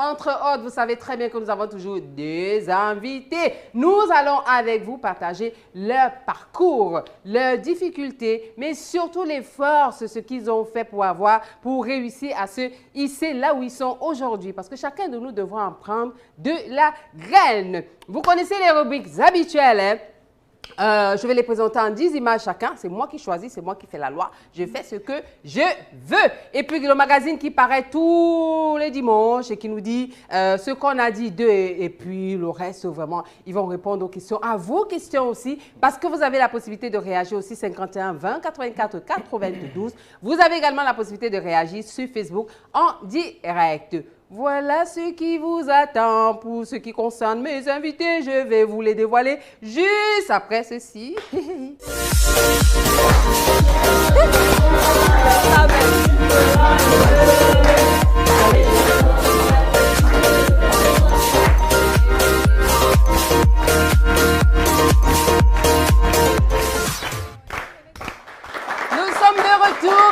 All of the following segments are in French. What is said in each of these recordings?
Entre autres, vous savez très bien que nous avons toujours des invités. Nous allons avec vous partager leur parcours, leurs difficultés, mais surtout les forces, ce qu'ils ont fait pour réussir à se hisser là où ils sont aujourd'hui. Parce que chacun de nous devra en prendre de la graine. Vous connaissez les rubriques habituelles, hein? Je vais les présenter en 10 images chacun. C'est moi qui choisis, c'est moi qui fais la loi. Je fais ce que je veux. Et puis le magazine qui paraît tous les dimanches et qui nous dit ce qu'on a dit d'eux. Et puis le reste, vraiment, ils vont répondre aux questions, à vos questions aussi. Parce que vous avez la possibilité de réagir aussi 51 20 84 92. Vous avez également la possibilité de réagir sur Facebook en direct. Voilà ce qui vous attend pour ce qui concerne mes invités. Je vais vous les dévoiler juste après ceci.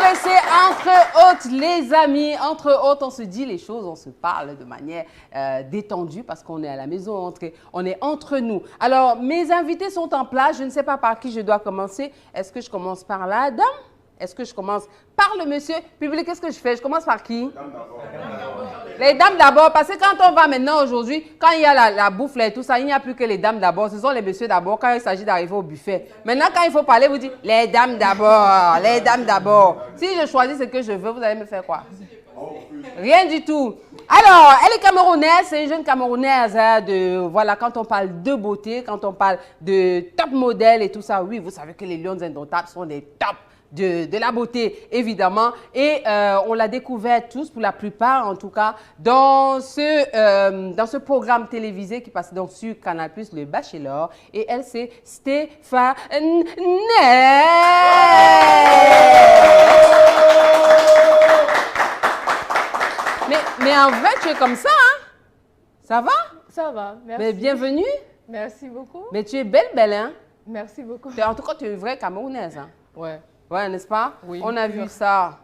Et c'est entre autres, les amis, entre autres, on se dit les choses, on se parle de manière détendue parce qu'on est à la maison, on est entre nous. Alors, mes invités sont en place, je ne sais pas par qui je dois commencer. Est-ce que je commence par la dame? Est-ce que je commence par le monsieur? Public, qu'est-ce que je fais? Je commence par qui? Les dames d'abord, parce que quand on va maintenant aujourd'hui, quand il y a la bouffe et tout ça, il n'y a plus que les dames d'abord, ce sont les messieurs d'abord quand il s'agit d'arriver au buffet. Maintenant, quand il faut parler, vous dites les dames d'abord, les dames d'abord. Si je choisis ce que je veux, vous allez me faire quoi? Rien du tout. Alors, elle est camerounaise, c'est une jeune camerounaise, hein, voilà, quand on parle de beauté, quand on parle de top modèle et tout ça, oui, vous savez que les lions indomptables sont des tops de la beauté, évidemment. Et on l'a découvert tous, pour la plupart en tout cas, dans ce programme télévisé qui passe donc sur Canal+, Le Bachelor. Et elle, c'est Stéphanie. Mais en vrai, tu es comme ça, hein? Ça va? Ça va, merci. Mais bienvenue. Merci beaucoup. Mais tu es belle, hein? Merci beaucoup. En tout cas, tu es une vraie Camerounaise, hein? Ouais. Ouais, n'est-ce pas? Oui. On a vu ça.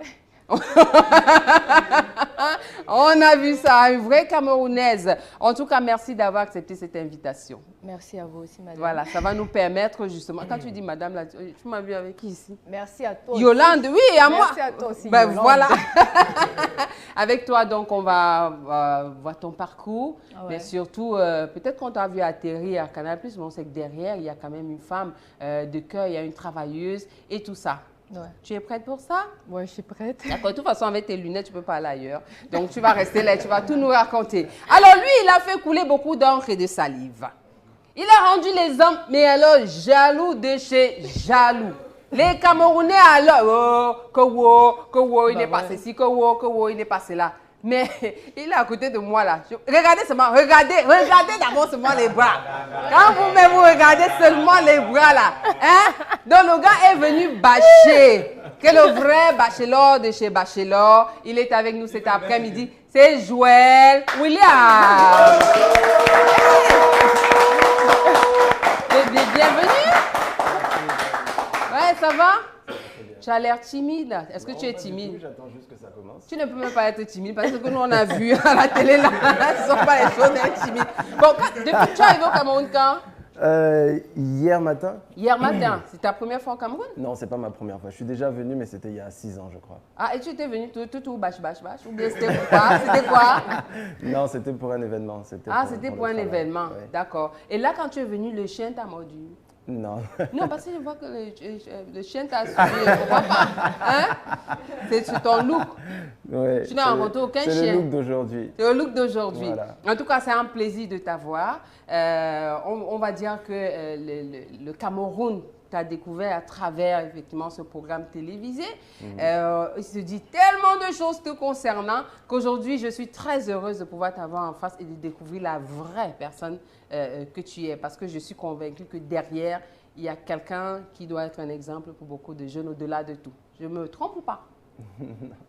On a vu ça, une vraie Camerounaise. En tout cas, merci d'avoir accepté cette invitation. Merci à vous aussi, madame. Voilà, ça va nous permettre justement. Quand tu dis madame, là, tu m'as vu avec qui ici? Merci à toi. Yolande, aussi. Oui, à moi. Merci à toi aussi. Ben Yolande. voilà. Avec toi, donc, on va voir ton parcours. Ah ouais. Mais surtout, peut-être qu'on t'a vu atterrir à Canal+, mais on sait que derrière, il y a quand même une femme de cœur, il y a une travailleuse et tout ça. Ouais. Tu es prête pour ça? Ouais, je suis prête. D'accord, de toute façon, avec tes lunettes, tu ne peux pas aller ailleurs. Donc, tu vas rester là, tu vas tout nous raconter. Alors, lui, il a fait couler beaucoup d'encre et de salive. Il a rendu les hommes, mais alors, jaloux de chez jaloux. Les Camerounais, alors, il n'est pas ceci, il n'est pas cela. Mais il est à côté de moi là. Regardez seulement, regardez d'abord seulement les bras. Quand vous-même vous regardez seulement les bras là, hein? Donc le gars est venu bâcher. Que le vrai bachelor de chez Bachelor, il est avec nous cet après-midi. C'est Joël William. Bienvenue. Ouais, ça va? Tu as l'air timide. Est-ce que tu es timide? J'attends juste que ça commence. Tu ne peux même pas être timide parce que nous, on a vu à la télé, là, ce ne sont pas les choses d'être timide. Bon, depuis que tu es arrivé au Cameroun quand? Hier matin. Hier matin. C'est ta première fois au Cameroun? Non, c'est pas ma première fois. Je suis déjà venu, mais c'était il y a 6 ans, je crois. Ah, et tu étais venu tout, bâche, ou bien c'était quoi? C'était quoi? Non, c'était pour un événement. Ah, c'était pour un événement. Ouais. D'accord. Et là, quand tu es venu, le chien t'a mordu? Non. Non, parce que je vois que le chien t'a suivi. Je ne comprends pas. Hein? C'est ton look. Ouais, Tu n'as rencontré aucun chien. C'est le look d'aujourd'hui. C'est le look d'aujourd'hui. Voilà. En tout cas, c'est un plaisir de t'avoir. On va dire que le Cameroun t'a découvert à travers effectivement ce programme télévisé. Il se dit tellement de choses te concernant qu'aujourd'hui, je suis très heureuse de pouvoir t'avoir en face et de découvrir la vraie personne que tu es. Parce que je suis convaincue que derrière, il y a quelqu'un qui doit être un exemple pour beaucoup de jeunes au-delà de tout. Je me trompe ou pas?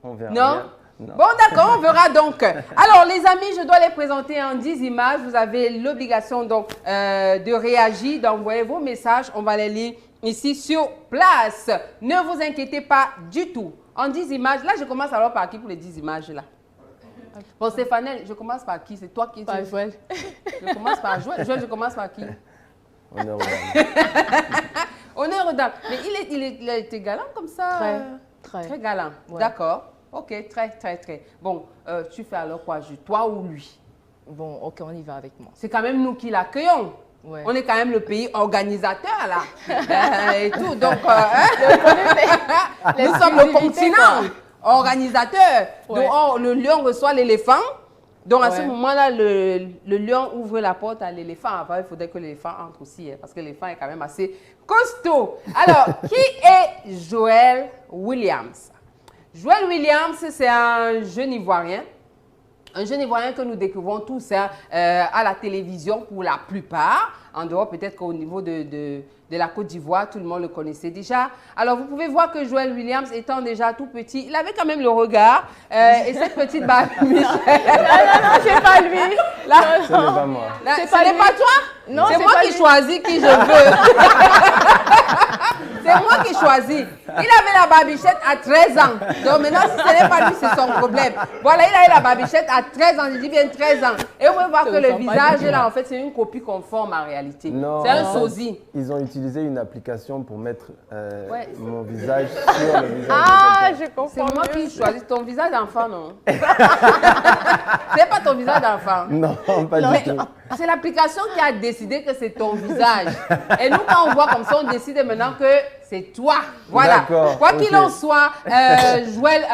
On verra Non? bien. Non. Bon, d'accord, on verra donc. Alors, les amis, je dois les présenter en 10 images. Vous avez l'obligation donc de réagir, d'envoyer vos messages. On va les lire ici sur place. Ne vous inquiétez pas du tout. En 10 images, là, je commence alors par qui pour les 10 images là? Bon, Stéphane, je commence par qui? C'est toi qui... Par Joël. Je commence par Joël. Joël, je commence par qui? Honneur aux dames. Honneur aux dames. Mais il a été galant comme ça? Très galant. Ouais. D'accord. Ok, très. Bon, tu fais alors quoi? Toi ou lui? Bon, ok, on y va avec moi. C'est quand même nous qui l'accueillons. Ouais. On est quand même le pays organisateur là. Et tout. Donc, nous sommes le continent organisateur. Ouais. Donc, le lion reçoit l'éléphant. Donc, à ce Ouais. moment-là, le lion ouvre la porte à l'éléphant. Enfin, il faudrait que l'éléphant entre aussi, hein, parce que l'éléphant est quand même assez costaud. Alors, qui est Joël Williams? Joël Williams, c'est un jeune Ivoirien. Un jeune Ivoirien que nous découvrons tous hein, à la télévision pour la plupart. En dehors, peut-être qu'au niveau de la Côte d'Ivoire, tout le monde le connaissait déjà. Alors, vous pouvez voir que Joël Williams, étant déjà tout petit, il avait quand même le regard et cette petite barbe. Non, c'est pas lui. Là, Ce n'est pas moi. là, C'est ce pas n'est lui. pas toi? Non, c'est c'est moi pas qui lui. choisis qui je veux. C'est moi qui choisis. Il avait la barbichette à 13 ans. Donc maintenant, si ce n'est pas lui, c'est son problème. Voilà, il a eu la barbichette à 13 ans. Je dis bien 13 ans. Et vous pouvez voir que le visage, là, en fait, c'est une copie conforme en réalité. Non. C'est un sosie. Ils ont utilisé une application pour mettre Ouais. mon visage sur le visage Ah, de je quelqu'un. C'est comprends moi mieux. qui choisis ton visage d'enfant, non? C'est pas ton visage d'enfant. Non, pas du tout. C'est l'application qui a décidé que c'est ton visage. Et nous, quand on voit comme ça, on décide maintenant que c'est toi. Voilà. D'accord, Quoi qu'il ok. en soit, Joël,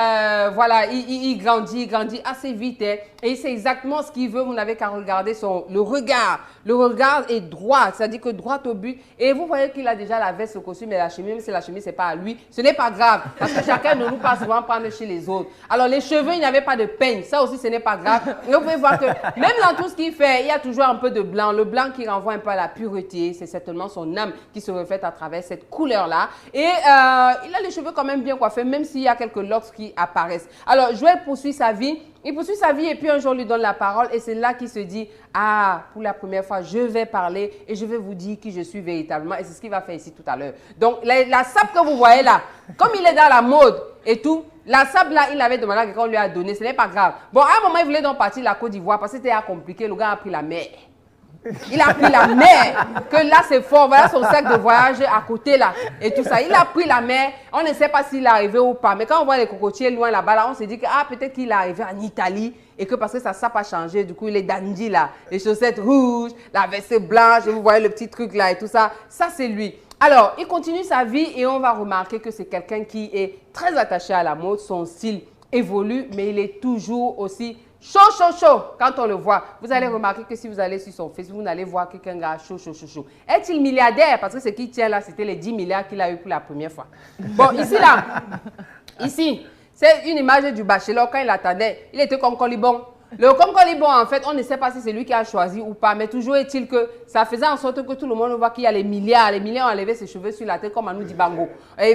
voilà, il grandit assez vite. Hein, et c'est exactement ce qu'il veut. Vous n'avez qu'à regarder le regard. Le regard est droit, c'est-à-dire que droit au but. Et vous voyez qu'il a déjà la veste, le costume et la chemise. Même si la chemise, ce n'est pas à lui, ce n'est pas grave. Parce que chacun de nous passe souvent prendre chez les autres. Alors, les cheveux, il n'y avait pas de peigne. Ça aussi, ce n'est pas grave. Et vous pouvez voir que même dans tout ce qu'il fait, il y a toujours un peu de blanc. Le blanc qui renvoie un peu à la pureté. C'est certainement son âme qui se reflète à travers cette couleur-là. Et il a les cheveux quand même bien coiffés, même s'il y a quelques locks qui apparaissent. Alors, Joël poursuit sa vie. Il poursuit sa vie et puis un jour, on lui donne la parole. Et c'est là qu'il se dit, ah, pour la première fois, je vais parler et je vais vous dire qui je suis véritablement. Et c'est ce qu'il va faire ici tout à l'heure. Donc, la sape que vous voyez là, comme il est dans la mode et tout, la sape là, il avait demandé à quelqu'un, on lui a donné. Ce n'est pas grave. Bon, à un moment, il voulait donc partir de la Côte d'Ivoire parce que c'était compliqué. Le gars a pris la mer. Il a pris la mer, que là c'est fort, voilà son sac de voyage à côté là, et tout ça. Il a pris la mer, on ne sait pas s'il est arrivé ou pas, mais quand on voit les cocotiers loin là-bas, là, on se dit que ah, peut-être qu'il est arrivé en Italie, et que parce que sa sape a changé, du coup il est dandy là, les chaussettes rouges, la veste blanche, vous voyez le petit truc là et tout ça, ça c'est lui. Alors, il continue sa vie et on va remarquer que c'est quelqu'un qui est très attaché à la mode, son style évolue, mais il est toujours aussi chaud quand on le voit. Vous allez remarquer que si vous allez sur son Facebook, vous allez voir quelqu'un gars chaud. Est-il milliardaire? Parce que ce qui tient là, c'était les 10 milliards qu'il a eu pour la première fois. Bon, ici, c'est une image du bachelor quand il attendait. Il était comme Colibon. Le Colibon, en fait, on ne sait pas si c'est lui qui a choisi ou pas, mais toujours est-il que ça faisait en sorte que tout le monde voit qu'il y a les milliards. Les milliards ont enlevé ses cheveux sur la tête comme Anou Dibango.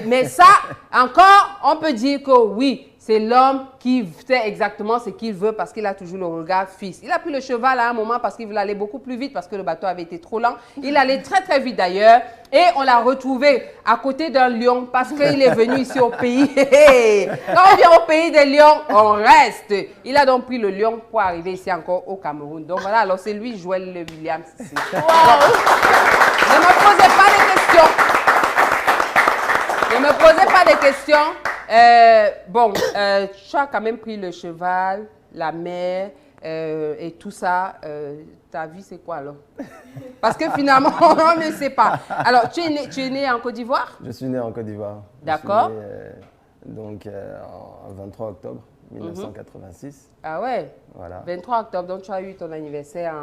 Mais ça, encore, on peut dire que oui, c'est l'homme qui sait exactement ce qu'il veut parce qu'il a toujours le regard fixe. Il a pris le cheval à un moment parce qu'il voulait aller beaucoup plus vite parce que le bateau avait été trop lent. Il allait très vite d'ailleurs et on l'a retrouvé à côté d'un lion parce qu'il est venu ici au pays. Quand on vient au pays des lions, on reste. Il a donc pris le lion pour arriver ici encore au Cameroun. Donc voilà, alors c'est lui, Joël Williams. Ici. Wow. Ne me posez pas de questions. Ne me posez pas de questions. Tu as quand même pris le cheval, la mer et tout ça. Ta vie, c'est quoi alors? Parce que finalement, on ne sait pas. Alors, tu es né en Côte d'Ivoire? Je suis né en Côte d'Ivoire. D'accord. Donc, en 23 octobre 1986. Ah ouais? Voilà. 23 octobre, donc tu as eu ton anniversaire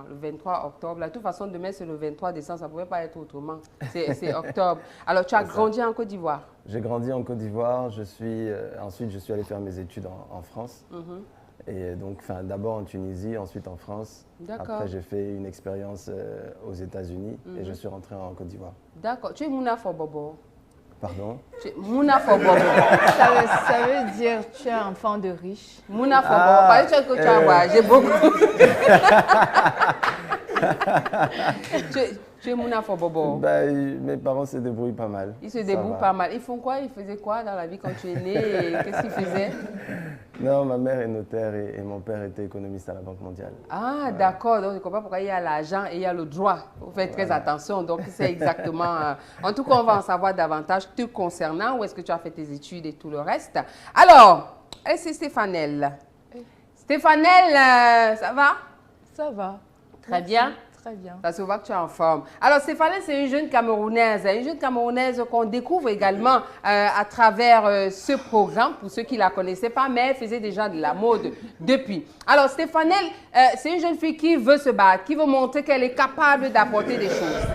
le 23 octobre. De toute façon, demain, c'est le 23 décembre. Ça ne pouvait pas être autrement. C'est octobre. Alors, tu as grandi en Côte d'Ivoire? J'ai grandi en Côte d'Ivoire. Ensuite, je suis allé faire mes études en France. Et donc, d'abord en Tunisie, ensuite en France. D'accord. Après, j'ai fait une expérience aux États-Unis et je suis rentré en Côte d'Ivoire. D'accord. Tu es Mouna Fobobo. Pardon? Mouna Fobobo. Ça veut dire tu es un enfant de riche. Mouna Fobobo. Parce que tu as voyagé beaucoup. Tu es Mouna Fobobo. Mes parents se débrouillent pas mal. Ils se débrouillent pas mal. Ils font quoi? Ils faisaient quoi dans la vie quand tu es né? Qu'est-ce qu'ils faisaient? Non, ma mère est notaire et mon père était économiste à la Banque mondiale. Ah, d'accord. Donc, je ne comprends pas pourquoi il y a l'argent et il y a le droit. Vous faites très attention. Donc, c'est exactement... En tout cas, on va en savoir davantage te concernant. Où est-ce que tu as fait tes études et tout le reste. Alors, c'est Stéphanelle. Stéphanelle, ça va? Ça va. Très bien. Très bien. Ça se voit que tu es en forme. Alors, Stéphanelle, c'est une jeune Camerounaise qu'on découvre également à travers ce programme, pour ceux qui ne la connaissaient pas, mais elle faisait déjà de la mode depuis. Alors, Stéphanelle, c'est une jeune fille qui veut se battre, qui veut montrer qu'elle est capable d'apporter des choses.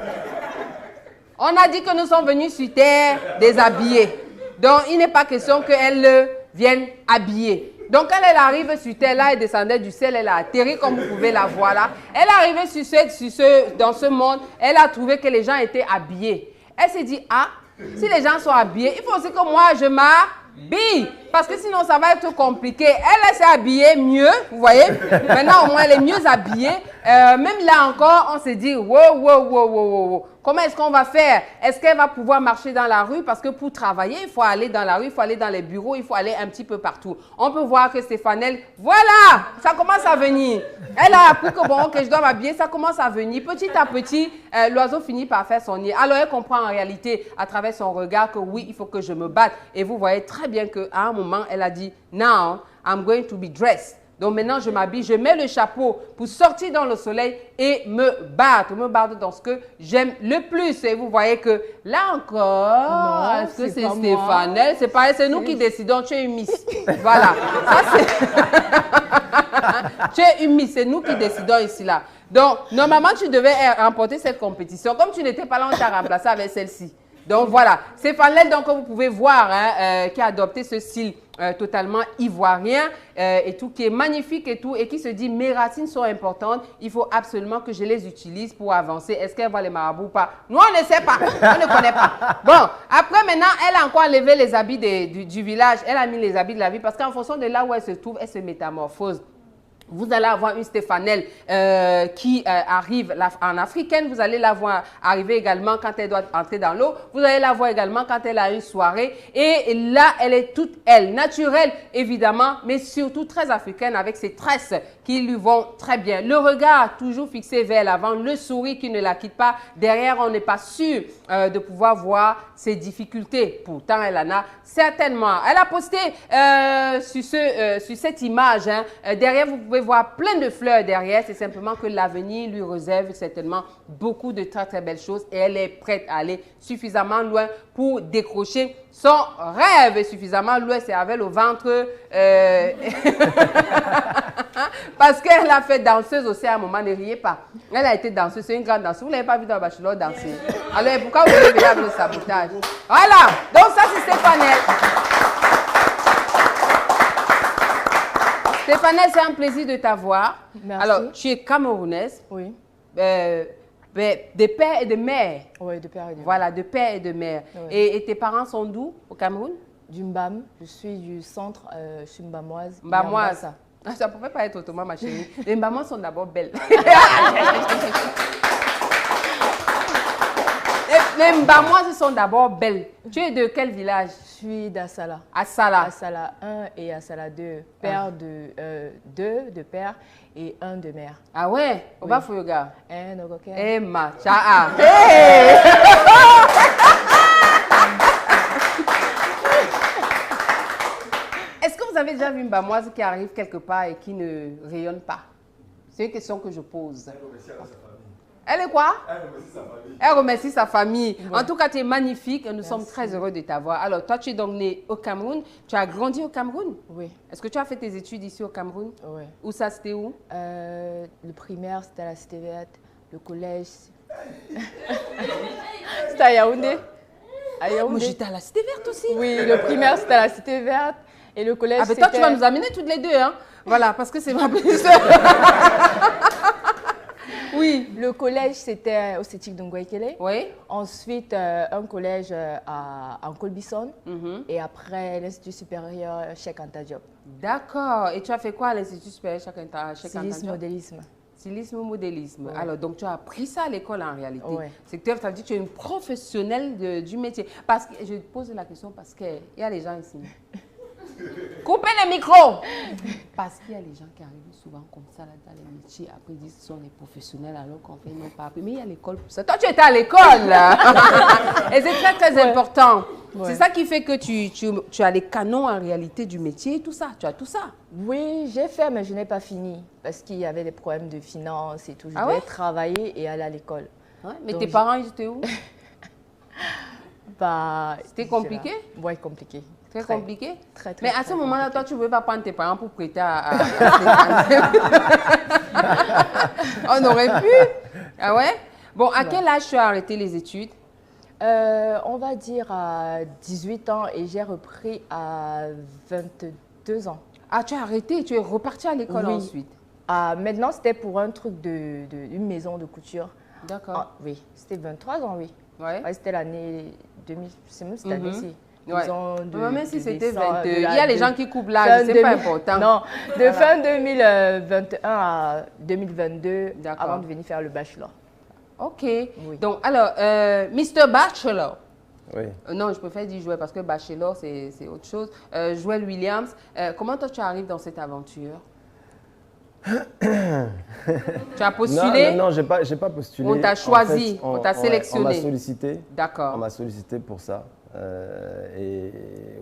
On a dit que nous sommes venus sur Terre déshabillés. Donc, il n'est pas question qu'elle vienne habillée. Donc, quand elle arrive sur Terre, là, elle descendait du ciel, elle a atterri, comme vous pouvez la voir là. Elle est arrivée dans ce monde, elle a trouvé que les gens étaient habillés. Elle s'est dit, ah, si les gens sont habillés, il faut aussi que moi, je m'habille. Parce que sinon, ça va être compliqué. Elle s'est habillée mieux, vous voyez. Maintenant, au moins, elle est mieux habillée. Même là encore, on s'est dit, wow. Comment est-ce qu'on va faire? Est-ce qu'elle va pouvoir marcher dans la rue? Parce que pour travailler, il faut aller dans la rue, il faut aller dans les bureaux, il faut aller un petit peu partout. On peut voir que Stéphanelle, voilà, ça commence à venir. Elle a appris que bon, que je dois m'habiller, ça commence à venir. Petit à petit, l'oiseau finit par faire son nid. Alors, elle comprend en réalité, à travers son regard, que oui, il faut que je me batte. Et vous voyez très bien qu'à un moment, elle a dit, now, I'm going to be dressed. Donc maintenant, je m'habille, je mets le chapeau pour sortir dans le soleil et me battre dans ce que j'aime le plus. Et vous voyez que là encore, est-ce que c'est Stéphanelle? C'est pareil, c'est nous qui décidons. Tu es une miss. Voilà. Tu es une miss, c'est nous qui décidons ici là. Donc, normalement, tu devais remporter cette compétition. Comme tu n'étais pas là, on t'a remplacé avec celle-ci. Donc voilà, Stéphanelle, donc vous pouvez voir, qui a adopté ce style totalement ivoirien et tout, qui est magnifique et tout, et qui se dit mes racines sont importantes, il faut absolument que je les utilise pour avancer. Est-ce qu'elle va les marabouts ou pas? Nous, on ne sait pas, on ne connaît pas. Bon, après maintenant, elle a encore enlevé les habits du village, elle a mis les habits de la vie, parce qu'en fonction de là où elle se trouve, elle se métamorphose. Vous allez avoir une Stéphanelle qui arrive en africaine. Vous allez la voir arriver également quand elle doit entrer dans l'eau. Vous allez la voir également quand elle a une soirée. Et là, elle est toute elle, naturelle évidemment, mais surtout très africaine avec ses tresses qui lui vont très bien. Le regard toujours fixé vers l'avant, le sourire qui ne la quitte pas. Derrière, on n'est pas sûr de pouvoir voir ses difficultés. Pourtant, elle en a certainement. Elle a posté sur cette image, derrière, vous pouvez voir plein de fleurs derrière. C'est simplement que l'avenir lui réserve certainement beaucoup de très très belles choses et elle est prête à aller suffisamment loin pour décrocher son rêve. Et suffisamment loin, c'est avec le ventre. Parce qu'elle a fait danseuse aussi à un moment, ne riez pas. Elle a été danseuse, c'est une grande danseuse. Vous ne l'avez pas vu dans le bachelor danser. Alors pourquoi vous voulez venir avec le sabotage? Voilà, donc ça c'est Stéphanelle. Stéphanelle, c'est un plaisir de t'avoir. Merci. Alors, tu es camerounaise. Oui. De père et de mère. Oui, de père et de mère. Voilà, de père et de mère. Oui. Et tes parents sont d'où au Cameroun? Du Mbam. Je suis du centre, je suis mbamoise. Mbamoise. Ça ne pouvait pas être autrement, ma chérie. Les Mbamoises sont d'abord belles. Les Mbamoises sont d'abord belles. Tu es de quel village? Je suis d'Assala. Assala. Assala 1 et Assala 2. Père deux de père et un de mère. Ah ouais? On va faire yoga. Emma. Tchaa. Est-ce que vous avez déjà vu une Mbamoise qui arrive quelque part et qui ne rayonne pas? C'est une question que je pose. Elle est quoi? Elle remercie sa famille. Ouais. En tout cas, tu es magnifique et nous sommes très heureux de t'avoir. Alors, toi, tu es donc née au Cameroun. Tu as grandi au Cameroun? Oui. Est-ce que tu as fait tes études ici au Cameroun? Oui. Où ça, c'était où? Le primaire, c'était à la Cité Verte. Le collège, c'était à Yaoundé. Moi, j'étais à la Cité Verte aussi. Oui, le primaire, c'était à la Cité Verte. Et le collège, toi, tu vas nous amener toutes les deux, hein? Voilà, parce que c'est ma plus. Oui. Le collège, c'était au Cétique de Ngouaikele. Oui. Ensuite, un collège en Colbison. Mhm. Et après, l'Institut supérieur Cheikh Anta Diop. D'accord. Et tu as fait quoi à l'Institut supérieur Cheikh Anta Stylisme, Diop? modélisme. Stylisme, modélisme. Ouais. Alors, donc tu as appris ça à l'école en réalité. Ouais. C'est que ça veut dire que tu es une professionnelle du métier. Parce que, je te pose la question parce qu'il y a les gens ici. Coupez les micros. Parce qu'il y a les gens qui arrivent souvent comme ça là, dans les métiers. Après, ils disent qu'ils sont des professionnels alors qu'en fait, ils n'ont pas appris. Mais il y a l'école pour ça. Toi, tu étais à l'école. Et c'est très, très important. Ouais. C'est ça qui fait que tu as les canons en réalité du métier, tout ça. Tu as tout ça. Oui, j'ai fait, mais je n'ai pas fini. Parce qu'il y avait des problèmes de finances et tout. Je Ah devais ouais? travailler et aller à l'école. Ouais, mais Donc, tes parents, ils étaient où? Bah, C'était compliqué? Oui, compliqué. Très compliqué? Très, très, Mais à très ce moment-là, compliqué. toi, tu ne veux pas prendre tes parents pour prêter à Stéphane. On aurait pu. Ah ouais? Bon, à quel âge tu as arrêté les études? On va dire à 18 ans et j'ai repris à 22 ans. Ah, tu as arrêté, tu es reparti à l'école Oui. ensuite. Maintenant, c'était pour un truc d'une maison de couture. D'accord. Ah, oui, c'était 23 ans, oui. Ouais. Ouais, c'était l'année 2000, c'est même cette Mhm. année-ci. Ouais. Disons Même si de c'était décembre, 22, de il y la- a les de- gens qui coupent fin l'âge, c'est pas 2000 important. Non, de Voilà. fin 2021 à 2022, D'accord. avant de venir faire le bachelor. Ok. Oui. Donc, alors, Mr. Bachelor. Oui. Non, je préfère dire Joël parce que Bachelor, c'est autre chose. Joël Williams, comment toi tu arrives dans cette aventure? Tu as postulé? Non, j'ai pas postulé. On t'a choisi, on t'a ouais, sélectionné. On m'a sollicité. On D'accord. m'a sollicité pour ça. Et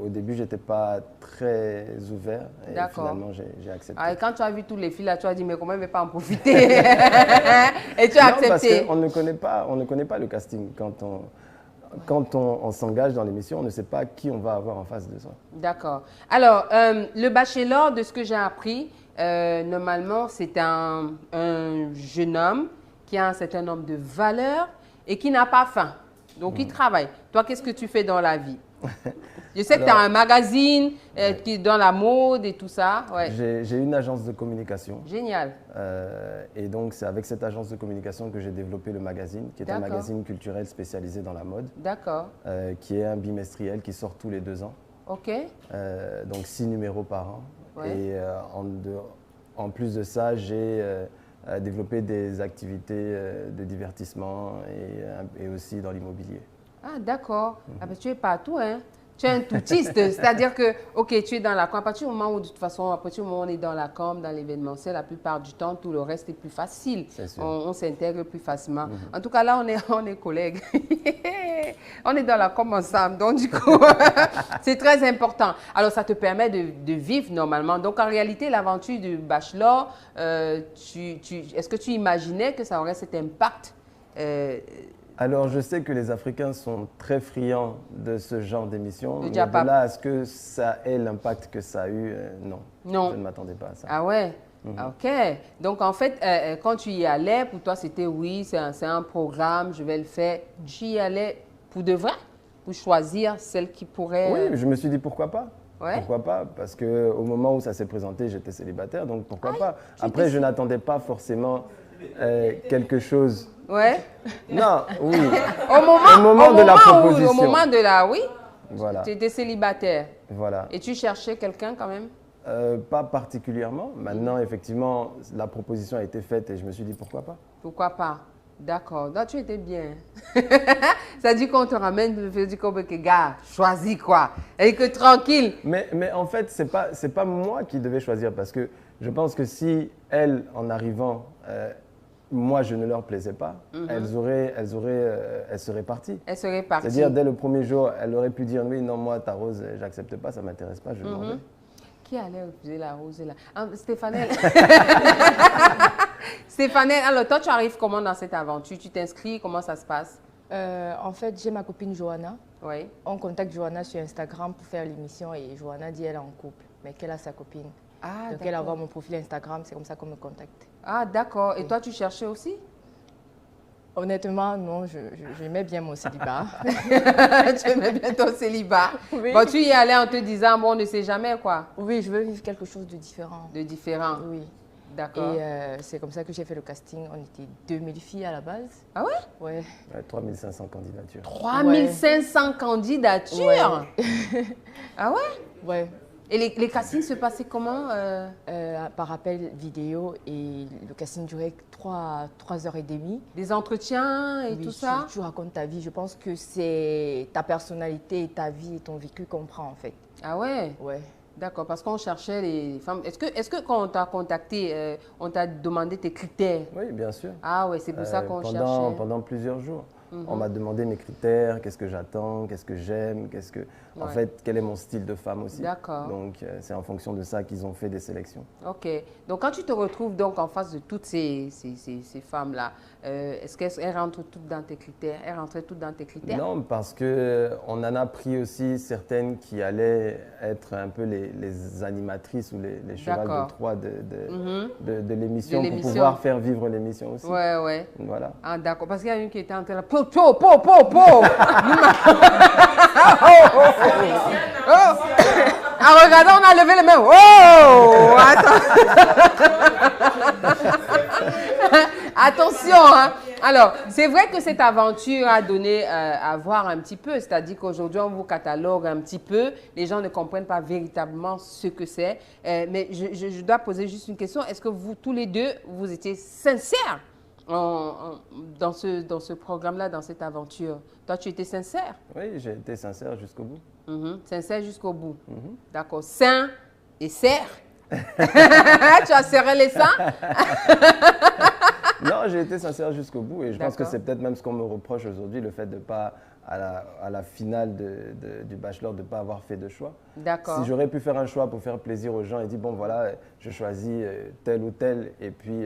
au début, j'étais pas très ouvert. Et D'accord. finalement, j'ai accepté. Ah, et quand tu as vu tous les filles là, tu as dit mais comment je ne vais pas en profiter? Et tu as Non, parce accepté. qu'on ne connaît pas le casting. Quand on s'engage dans l'émission, on ne sait pas qui on va avoir en face de soi. D'accord. Alors, le bachelor, de ce que j'ai appris, normalement, c'est un jeune homme qui a un certain nombre de valeurs et qui n'a pas faim. Donc, il travaille. Toi, qu'est-ce que tu fais dans la vie? Je sais que tu as un magazine qui est dans la mode et tout ça. Ouais. J'ai une agence de communication. Génial. Et donc, c'est avec cette agence de communication que j'ai développé le magazine, qui est un D'accord. magazine culturel spécialisé dans la mode, D'accord. qui est un bimestriel qui sort tous les 2 ans. OK. Donc 6 numéros par an. Ouais. Et en plus de ça, j'ai développé des activités de divertissement et aussi dans l'immobilier. Ah, d'accord. Ah, ben, tu es partout, hein? Tu es un toutiste, c'est-à-dire que, OK, tu es dans la com. À partir du moment où, de toute façon, à partir du moment où on est dans la com, dans l'événementiel, la plupart du temps, tout le reste est plus facile. C'est sûr. On s'intègre plus facilement. En tout cas, là, on est collègues. On est dans la com ensemble. Donc, du coup, c'est très important. Alors, ça te permet de vivre normalement. Donc, en réalité, l'aventure du bachelor, est-ce que tu imaginais que ça aurait cet impact Alors, je sais que les Africains sont très friands de ce genre d'émission, Le mais de Diapap. là à ce que ça ait l'impact que ça a eu, non. Non. Je ne m'attendais pas à ça. Ah ouais? OK. Donc, en fait, quand tu y allais, pour toi, c'était oui, c'est un programme, je vais le faire. Tu y allais pour de vrai? Pour choisir celle qui pourrait... Oui, je me suis dit pourquoi pas. Ouais. Pourquoi pas? Parce qu'au moment où ça s'est présenté, j'étais célibataire, donc pourquoi pas? tu Après, étais- je n'attendais pas forcément quelque chose. Ouais. Non, oui, Au moment de la proposition. Au moment de la... Oui? voilà. Tu étais célibataire. Voilà. Et tu cherchais quelqu'un quand même? Pas particulièrement. Maintenant, effectivement, la proposition a été faite et je me suis dit pourquoi pas. Pourquoi pas? D'accord. Donc, tu étais bien. Ça dit qu'on te ramène, tu fais du que gars, choisis quoi. Et que tranquille. Mais en fait, c'est pas moi qui devais choisir parce que je pense que si elles, en arrivant, moi, je ne leur plaisais pas, elles seraient parties. Elle serait partie. C'est-à-dire, dès le premier jour, elle aurait pu dire oui, non, moi, ta rose, j'accepte pas, ça m'intéresse pas, je m'en vais. Qui allait refuser la rose là? Ah, Stéphanelle. Stéphanelle, alors toi, tu arrives comment dans cette aventure? Tu t'inscris, comment ça se passe? En fait, j'ai ma copine Johanna. Oui. On contacte Johanna sur Instagram pour faire l'émission et Johanna dit elle est en couple, mais qu'elle a sa copine. Ah, Donc elle d'accord. envoie mon profil Instagram, c'est comme ça qu'on me contacte. Ah, d'accord. Et toi, tu cherchais aussi? Honnêtement, non, j'aimais bien mon célibat. Tu aimais bien ton célibat. Oui. Bon, tu y allais en te disant, bon, on ne sait jamais quoi. Oui, je veux vivre quelque chose de différent. De différent. Oui. D'accord. Et c'est comme ça que j'ai fait le casting. On était 2000 filles à la base. Ah ouais? Ouais. 3500 candidatures. 3500 candidatures? Ouais. Ah ouais? Ouais. Et les castings se passaient comment? Par appel vidéo et le casting durait 3h30. Des entretiens et Oui, tout ça? tu racontes ta vie. Je pense que c'est ta personnalité, ta vie et ton vécu qu'on prend en fait. Ah ouais? Ouais. D'accord, parce qu'on cherchait les femmes. Est-ce que quand on t'a contacté, on t'a demandé tes critères? Oui, bien sûr. Ah ouais, c'est pour ça qu'on cherchait. Pendant plusieurs jours. On m'a demandé mes critères, qu'est-ce que j'attends, qu'est-ce que j'aime, en fait, quel est mon style de femme aussi. D'accord. Donc, c'est en fonction de ça qu'ils ont fait des sélections. Ok. Donc, quand tu te retrouves donc en face de toutes ces femmes-là, est-ce qu'elles rentrent toutes dans tes critères? Elles rentraient toutes dans tes critères? Non, parce qu'on en a pris aussi certaines qui allaient être un peu les animatrices ou les chevals de Troie de l'émission pour pouvoir faire vivre l'émission aussi. Ouais, ouais. Voilà. Ah, d'accord. Parce qu'il y a une qui était en train de... Po, po, po, po, po. En regardant, on a levé les mains. Oh! Attention, hein. Alors, c'est vrai que cette aventure a donné à voir un petit peu, c'est-à-dire qu'aujourd'hui, on vous catalogue un petit peu, les gens ne comprennent pas véritablement ce que c'est. Mais je dois poser juste une question. Est-ce que vous, tous les deux, vous étiez sincères dans ce programme-là, dans cette aventure? Toi, tu étais sincère? Oui, j'ai été sincère jusqu'au bout. Sincère jusqu'au bout. D'accord. Sain et serre. Tu as serré les seins? Non, j'ai été sincère jusqu'au bout et je pense que c'est peut-être même ce qu'on me reproche aujourd'hui, le fait de ne pas, à la finale du Bachelor, de ne pas avoir fait de choix. D'accord. Si j'aurais pu faire un choix pour faire plaisir aux gens et dire, bon voilà, je choisis tel ou tel, et puis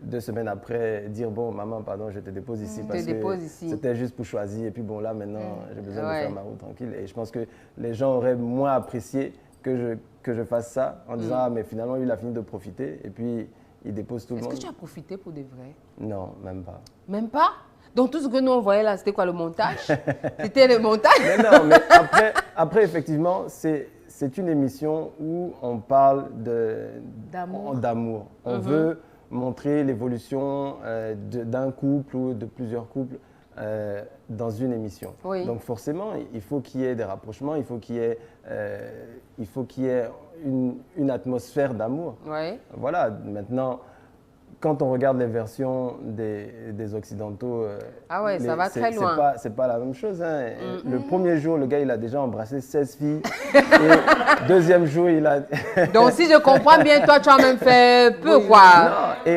2 semaines après, dire, bon maman, pardon, je te dépose ici parce que c'était juste pour choisir, et puis bon là maintenant, j'ai besoin de faire ma route tranquille. Et je pense que les gens auraient moins apprécié que je fasse ça en disant, ah mais finalement, il a fini de profiter, et puis il dépose tout le monde. Est-ce que tu as profité pour de vrai? Non, même pas. Même pas? Donc tout ce que nous on voyait là, c'était quoi, le montage? C'était le montage? Mais non, mais après effectivement, c'est une émission où on parle d'amour. On veut montrer l'évolution d'un couple ou de plusieurs couples dans une émission. Oui. Donc forcément, il faut qu'il y ait des rapprochements, il faut qu'il y ait une atmosphère d'amour. Oui. Voilà, maintenant, quand on regarde les versions des Occidentaux, ah ouais, ça va très loin. C'est pas la même chose. Hein. Le premier jour, le gars, il a déjà embrassé 16 filles. Et deuxième jour, il a... Donc, si je comprends bien, toi, tu as même fait peu, oui, quoi. Non,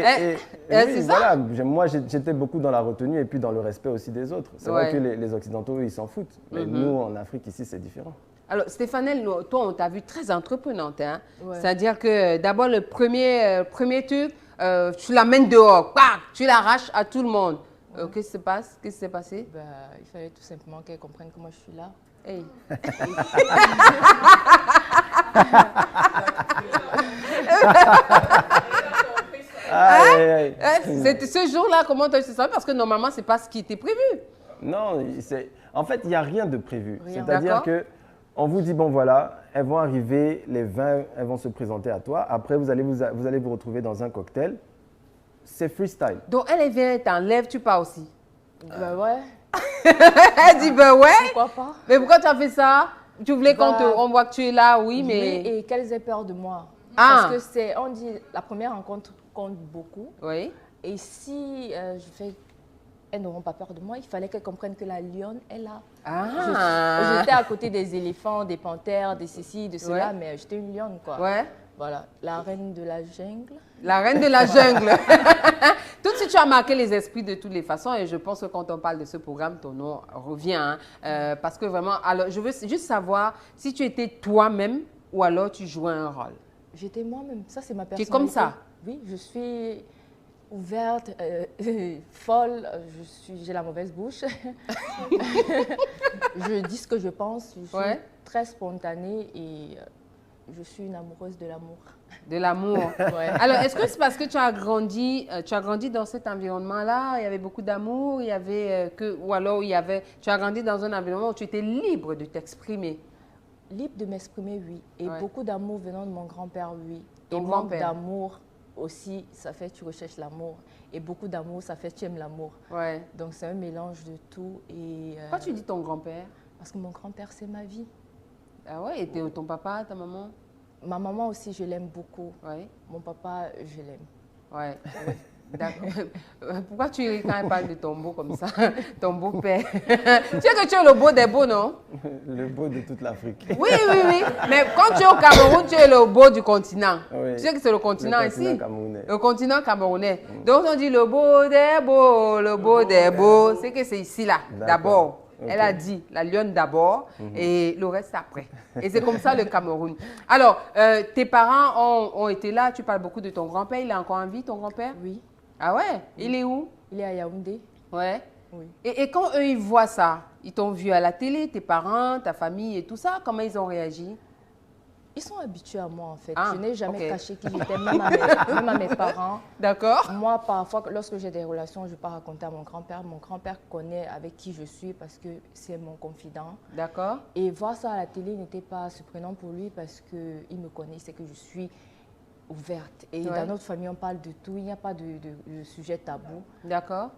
c'est ça? Voilà, moi, j'étais beaucoup dans la retenue et puis dans le respect aussi des autres. C'est vrai que les Occidentaux, ils s'en foutent. Mais nous, en Afrique, ici, c'est différent. Alors, Stéphanelle, toi, on t'a vu très entreprenante. Hein? Ouais. C'est-à-dire que d'abord, le premier truc, tu l'amènes dehors, tu l'arraches à tout le monde. Qu'est-ce qui se passe? Qu'est-ce qui s'est passé? Il fallait tout simplement qu'elle comprenne que moi, je suis là. Hey. C'était ce jour-là, comment tu as ça? Parce que normalement, ce n'est pas ce qui était prévu. Non, en fait, il n'y a rien de prévu. C'est-à-dire que on vous dit, bon voilà, elles vont arriver, les 20, elles vont se présenter à toi. Après, vous allez vous retrouver dans un cocktail. C'est freestyle. Donc, elle vient, t'enlève, tu pars aussi. Ben ouais. Elle dit, ben ouais. Pourquoi pas? Mais pourquoi tu as fait ça? Tu voulais qu'on voit que tu es là, oui, mais... Oui, et qu'elles aient peur de moi. Ah. Parce que on dit, la première rencontre compte beaucoup. Oui. Et si elles n'auront pas peur de moi, il fallait qu'elles comprennent que la lionne est là. Ah. J'étais à côté des éléphants, des panthères, des ceci, de cela, mais j'étais une lionne, quoi. Ouais. Voilà, la reine de la jungle. La reine de la jungle. Tout de suite, tu as marqué les esprits de toutes les façons et je pense que quand on parle de ce programme, ton nom revient. Hein, parce que vraiment, alors, je veux juste savoir si tu étais toi-même ou alors tu jouais un rôle. J'étais moi-même, ça c'est ma personnalité. Tu es comme ça? Oui, je suis ouverte, folle, j'ai la mauvaise bouche. Je dis ce que je pense, je suis très spontanée et Je suis une amoureuse de l'amour. De l'amour. Ouais. Alors, est-ce que c'est parce que tu as grandi dans cet environnement-là, il y avait beaucoup d'amour, il y avait ou alors tu as grandi dans un environnement où tu étais libre de t'exprimer? Libre de m'exprimer, oui. Et beaucoup d'amour venant de mon grand-père, oui. Ton et grand-père. Manque d'amour aussi, ça fait que tu recherches l'amour. Et beaucoup d'amour, ça fait que tu aimes l'amour. Ouais. Donc c'est un mélange de tout. Et, pourquoi tu dis ton grand-père? Parce que mon grand-père, c'est ma vie. Ah ouais, et ton papa, ta maman? Ma maman aussi, je l'aime beaucoup. Ouais. Mon papa, je l'aime. Ouais. D'accord. Pourquoi tu ris quand elle parle de ton beau comme ça? Ton beau-père. Tu sais que tu es le beau des beaux, non? Le beau de toute l'Afrique. Oui, oui, oui. Mais quand tu es au Cameroun, tu es le beau du continent. Oui. Tu sais que c'est le continent ici. Camerounais. Le continent camerounais. Donc on dit le beau des beaux, le beau des beaux. C'est que c'est ici là, d'abord. Okay. Elle a dit la lionne d'abord et le reste après. Et c'est comme ça le Cameroun. Alors, tes parents ont été là. Tu parles beaucoup de ton grand-père. Il est encore en vie, ton grand-père? Oui. Ah ouais? Oui. Il est où? Il est à Yaoundé. Ouais. Oui. Et quand eux, ils voient ça, ils t'ont vu à la télé, tes parents, ta famille et tout ça, comment ils ont réagi? Ils sont habitués à moi, en fait. Ah, je n'ai jamais caché qui j'étais, même à mes parents. D'accord. Moi, parfois, lorsque j'ai des relations, je peux raconter à mon grand-père. Mon grand-père connaît avec qui je suis parce que c'est mon confident. D'accord. Et voir ça à la télé n'était pas surprenant pour lui parce qu'il me connaît, il sait que je suis ouverte. Et dans notre famille, on parle de tout. Il n'y a pas de sujet tabou. D'accord.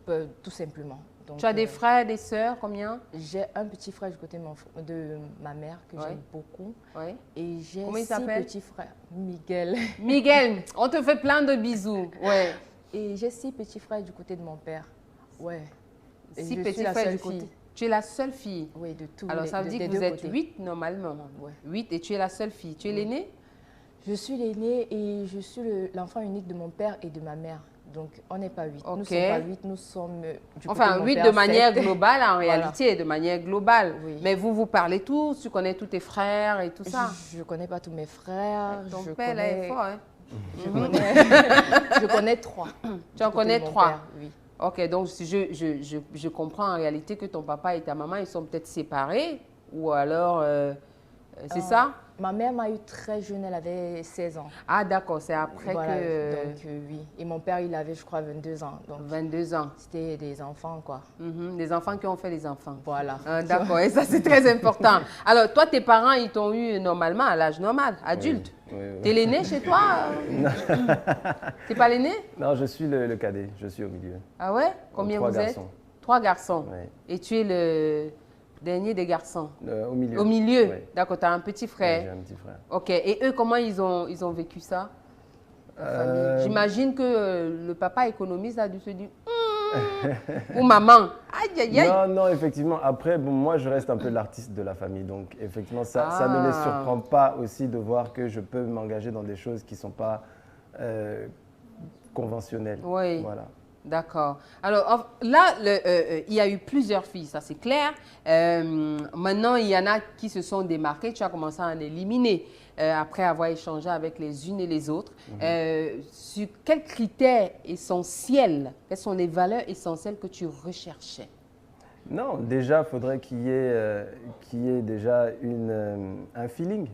Tout simplement. Donc, tu as des frères, des sœurs, combien? J'ai un petit frère du côté de ma mère que j'aime beaucoup. Oui. Et j'ai 6 petits frères. Miguel. Miguel, on te fait plein de bisous. Ouais. Et j'ai 6 petits frères du côté de mon père. Ouais. 6 petits frères du côté. Tu es la seule fille? Oui, de tout. Alors ça veut dire que vous êtes 8 normalement. Ouais. 8 et tu es la seule fille. Tu es l'aînée? Je suis l'aînée et je suis l'enfant unique de mon père et de ma mère. Donc, on n'est pas 8. Okay. Nous ne sommes pas 8, nous sommes du enfin, 8 de manière globale, en réalité, de manière globale. Oui. Mais vous parlez tous, tu connais tous tes frères et tout ça? Je ne connais pas tous mes frères. Ton père, là, est fort, hein? Je connais 3. Tu en connais 3? Père, oui. Ok, donc je comprends en réalité que ton papa et ta maman, ils sont peut-être séparés ou alors, c'est ça? Ma mère m'a eu très jeune, elle avait 16 ans. Ah d'accord, c'est après que... Donc oui. Et mon père, il avait, je crois, 22 ans. Donc 22 ans. C'était des enfants, quoi. Des enfants qui ont fait des enfants. Voilà. D'accord, et ça c'est très important. Alors toi, tes parents, ils t'ont eu normalement à l'âge normal, adulte. Oui. T'es l'aîné chez toi? T'es pas l'aîné? Non, je suis le cadet, je suis au milieu. Ah ouais? Combien vous êtes? 3 garçons. Oui. Et tu es le... dernier des garçons? Au milieu. Au milieu? Oui. D'accord, tu as un petit frère? Oui, j'ai un petit frère. Ok, et eux, comment ils ont vécu ça? J'imagine que le papa économiste a dû se dire ou maman, aïe aïe aïe. Non, effectivement, après, bon, moi je reste un peu l'artiste de la famille, donc effectivement ça ne les surprend pas aussi de voir que je peux m'engager dans des choses qui ne sont pas conventionnelles. Oui. Voilà. D'accord. Alors là, il y a eu plusieurs filles, ça c'est clair. Maintenant, il y en a qui se sont démarquées. Tu as commencé à en éliminer après avoir échangé avec les unes et les autres. Sur quels critères essentiels, quelles sont les valeurs essentielles que tu recherchais? Non, déjà, il faudrait qu'il y ait déjà un feeling.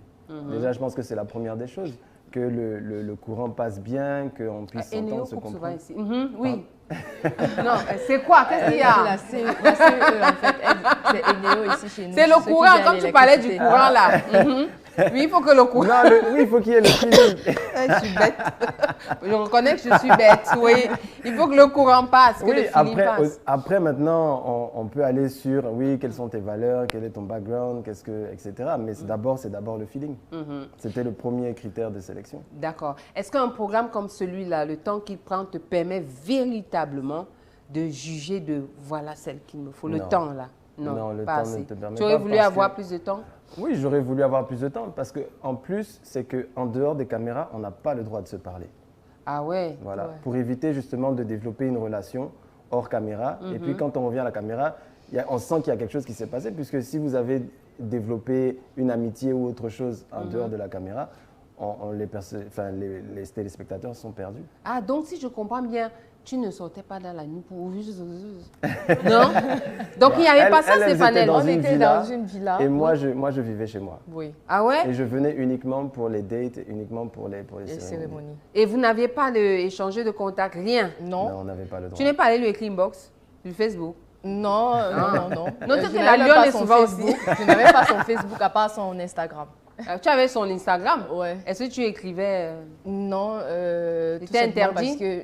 Déjà, je pense que c'est la première des choses. Que le courant passe bien, qu'on puisse s'entendre, se comprendre. Ici. Oui. Non, c'est quoi? Qu'est-ce qu'il y a? La CE, en fait, c'est Eneo ici chez nous. C'est le courant, quand tu parlais du courant là. Oui, il faut que le courant... Non, oui, il faut qu'il y ait le feeling. Je suis bête. Je reconnais que je suis bête, oui. Il faut que le courant passe, que le feeling passe. Après, maintenant, on peut aller sur, oui, quelles sont tes valeurs, quel est ton background, etc. Mais c'est d'abord le feeling. C'était le premier critère de sélection. D'accord. Est-ce qu'un programme comme celui-là, le temps qu'il prend, te permet véritablement de juger de voilà celle qu'il me faut? Le temps là? Non, le pas temps assez. ne te permet pas. Tu aurais voulu avoir plus de temps? Oui, j'aurais voulu avoir plus de temps parce qu'en plus, c'est qu'en dehors des caméras, on n'a pas le droit de se parler. Ah ouais? Voilà, Ouais. pour éviter justement de développer une relation hors caméra. Et puis quand on revient à la caméra, on sent qu'il y a quelque chose qui s'est passé puisque si vous avez développé une amitié ou autre chose en dehors de la caméra, les téléspectateurs sont perdus. Ah, donc si je comprends bien, tu ne sortais pas dans la nuit pour... Non? Donc il n'y avait pas ça, Stéphane. On était dans une villa. Et moi, je vivais chez moi. Oui. Ah ouais? Et je venais uniquement pour les dates, uniquement pour les cérémonies. Et vous n'aviez pas échangé de contact, rien? Non. Non, on n'avait pas le droit. Tu n'es pas allé lui écrire inbox du Facebook? Non. Non, tu la lionne est souvent aussi. Je n'avais pas son Facebook à part son Instagram. Tu avais son Instagram? Ouais. Est-ce que tu écrivais? Non. C'était interdit? Parce que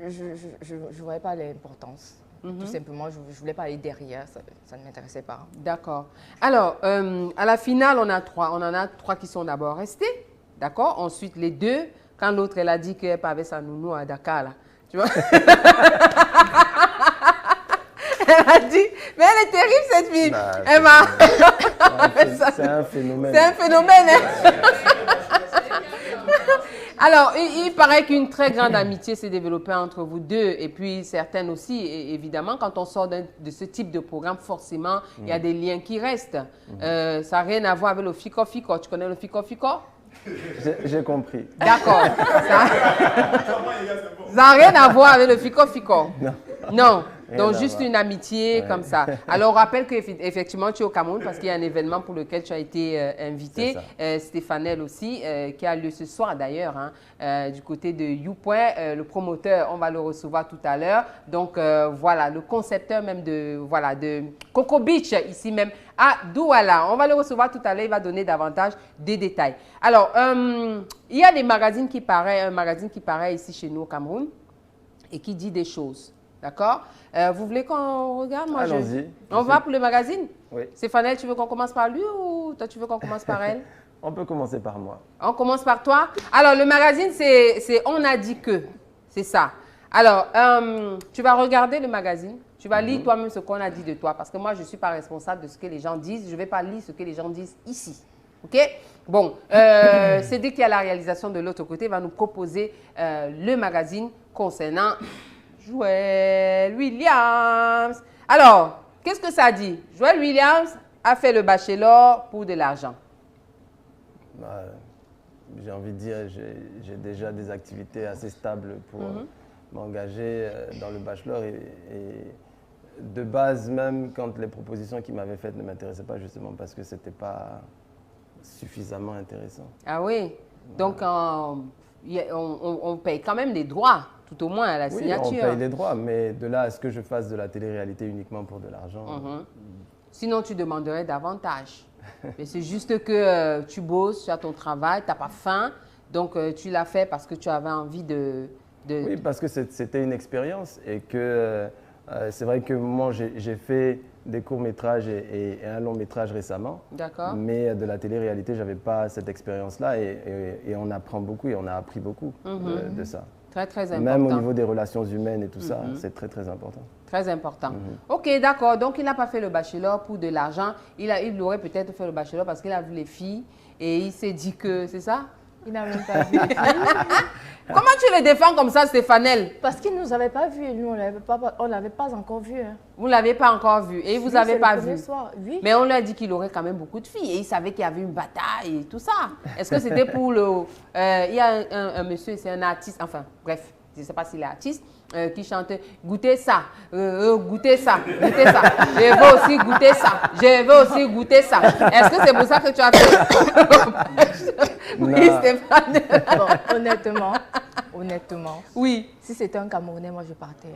je ne voyais pas l'importance. Tout simplement, je ne voulais pas aller derrière, ça ne m'intéressait pas. D'accord. Alors, à la finale, on en a trois qui sont d'abord restés, d'accord? Ensuite, les deux, quand l'autre, elle a dit qu'elle avait sa nounou à Dakar, là, tu vois? Elle a dit, mais elle est terrible, cette fille. C'est un phénomène. C'est un phénomène, hein? Alors, il paraît qu'une très grande amitié s'est développée entre vous deux, et puis certaines aussi, et évidemment, quand on sort de ce type de programme, forcément, il y a des liens qui restent. Ça n'a rien à voir avec le fico-fico. Tu connais le fico-fico? J'ai compris. D'accord. Ça n'a rien à voir avec le fico-fico. Non. Donc, juste une amitié comme ça. Alors, on rappelle qu'effectivement, tu es au Cameroun parce qu'il y a un événement pour lequel tu as été invité. Stéphanel aussi, qui a lieu ce soir d'ailleurs, hein, du côté de YouPoint. Le promoteur, on va le recevoir tout à l'heure. Donc, voilà, le concepteur même de Coco Beach, ici même à Douala. On va le recevoir tout à l'heure, il va donner davantage de détails. Alors, il y a des magazines qui paraissent, un magazine qui paraît ici chez nous au Cameroun et qui dit des choses. D'accord? Vous voulez qu'on regarde? Allons-y. On va pour le magazine? Oui. Stéphanel, tu veux qu'on commence par lui ou toi, tu veux qu'on commence par elle? On peut commencer par moi. On commence par toi? Alors, le magazine, c'est On a dit que. C'est ça. Alors, tu vas regarder le magazine. Tu vas lire toi-même ce qu'on a dit de toi. Parce que moi, je ne suis pas responsable de ce que les gens disent. Je ne vais pas lire ce que les gens disent ici. OK? Bon, c'est dès qu'il y a la réalisation de l'autre côté, il va nous proposer le magazine concernant Joël Williams. Alors, qu'est-ce que ça dit? Joël Williams a fait le bachelor pour de l'argent. J'ai envie de dire, j'ai déjà des activités assez stables pour m'engager dans le bachelor. Et de base, même quand les propositions qu'il m'avait faites ne m'intéressaient pas, justement parce que ce n'était pas suffisamment intéressant. Ah oui? Donc, on paye quand même des droits. Tout au moins à la signature. On paye les droits, mais de là à ce que je fasse de la télé-réalité uniquement pour de l'argent. Sinon, tu demanderais davantage. Mais c'est juste que tu bosses, tu as ton travail, tu n'as pas faim. Donc, tu l'as fait parce que tu avais envie de... Oui, parce que c'était une expérience et que c'est vrai que moi, j'ai fait des courts-métrages et un long-métrage récemment. D'accord. Mais de la télé-réalité, je n'avais pas cette expérience-là et on apprend beaucoup et on a appris beaucoup de ça. Très, très important. Même au niveau des relations humaines et tout ça, c'est très, très important. Très important. OK, d'accord. Donc, il n'a pas fait le bachelor pour de l'argent. Il aurait peut-être fait le bachelor parce qu'il a vu les filles et il s'est dit que... C'est ça? Il n'a même pas vu les filles. Comment tu le défends comme ça, Stéphanel? Parce qu'il ne nous avait pas vus. Nous, on ne l'avait pas encore vu. Hein. Vous ne l'avez pas encore vu et vous n'avez pas vu. Soir. Oui. Mais on lui a dit qu'il aurait quand même beaucoup de filles et il savait qu'il y avait une bataille et tout ça. Est-ce que c'était pour le... il y a un monsieur, c'est un artiste, enfin, bref, je ne sais pas s'il est artiste, qui chante « Goûtez ça, goûtez ça, goûtez ça, je veux aussi goûter ça, je veux aussi goûter ça. » Est-ce que c'est pour ça que tu as fait? Oui, Stéphane. Bon, honnêtement, oui. Si c'était un Camerounais, moi je partais.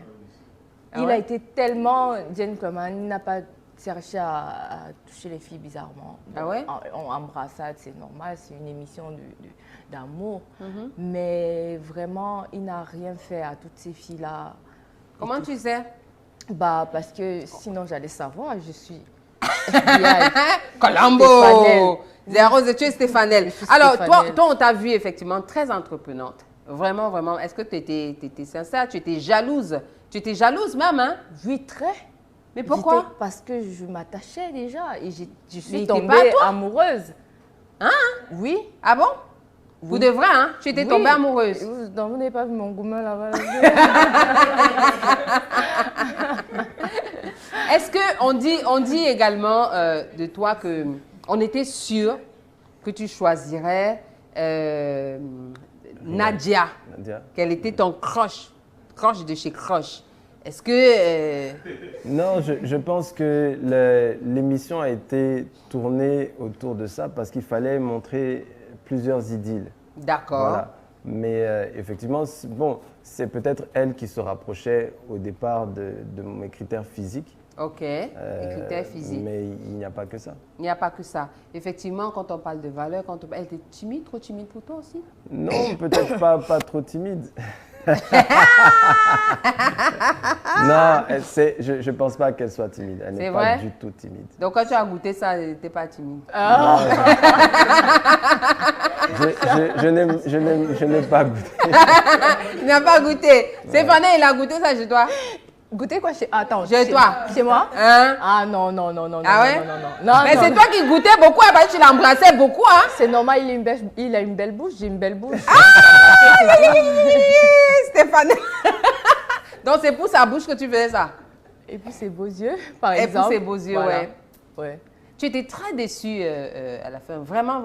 Ah il ouais? a été tellement gentleman, il n'a pas cherché à toucher les filles bizarrement. Ah ouais? En embrassade, c'est normal, c'est une émission d'amour. Mais vraiment, il n'a rien fait à toutes ces filles-là. Comment tu sais? Bah, parce que sinon, j'allais savoir, je suis... Colombo! Tu es Stéphanel. Alors, toi, on t'a vu effectivement très entreprenante. Vraiment, vraiment. Est-ce que tu étais sincère? Tu étais jalouse? Tu étais jalouse même, hein? Oui, très. Mais pourquoi? Parce que je m'attachais déjà et je suis Mais tombée amoureuse. Hein? Oui. Ah bon? Oui. Pour de vrai, hein? Tu étais tombée amoureuse? Vous n'avez pas vu mon gourmet là-bas? Est-ce qu'on dit également de toi qu'on était sûr que tu choisirais Nadia, qu'elle était ton crush de chez Crush. Est-ce que... Non, je pense que l'émission a été tournée autour de ça parce qu'il fallait montrer plusieurs idylles. D'accord. Voilà. Mais effectivement, bon, c'est peut-être elle qui se rapprochait au départ de mes critères physiques. Ok, les critères physiques. Mais il n'y a pas que ça. Il n'y a pas que ça. Effectivement, quand on parle de valeur, elle était timide, trop timide pour toi aussi? Non, peut-être pas trop timide. Non, je ne pense pas qu'elle soit timide. Elle n'est pas du tout timide. Donc quand tu as goûté ça, elle n'était pas timide. Je n'ai pas goûté. Il n'a pas goûté. Stéphane, il a goûté ça chez toi? Goûter quoi chez... Attends, chez toi. Chez moi? Hein? Ah non. Ah ouais? Non. Mais c'est toi qui goûtais beaucoup, parce que tu l'embrassais beaucoup, hein? C'est normal, il a une belle bouche, j'ai une belle bouche. Stéphane. Donc c'est pour sa bouche que tu faisais ça? Et puis ses beaux yeux, par exemple. Et pour ses beaux yeux, voilà. Ouais. Tu étais très déçue à la fin, vraiment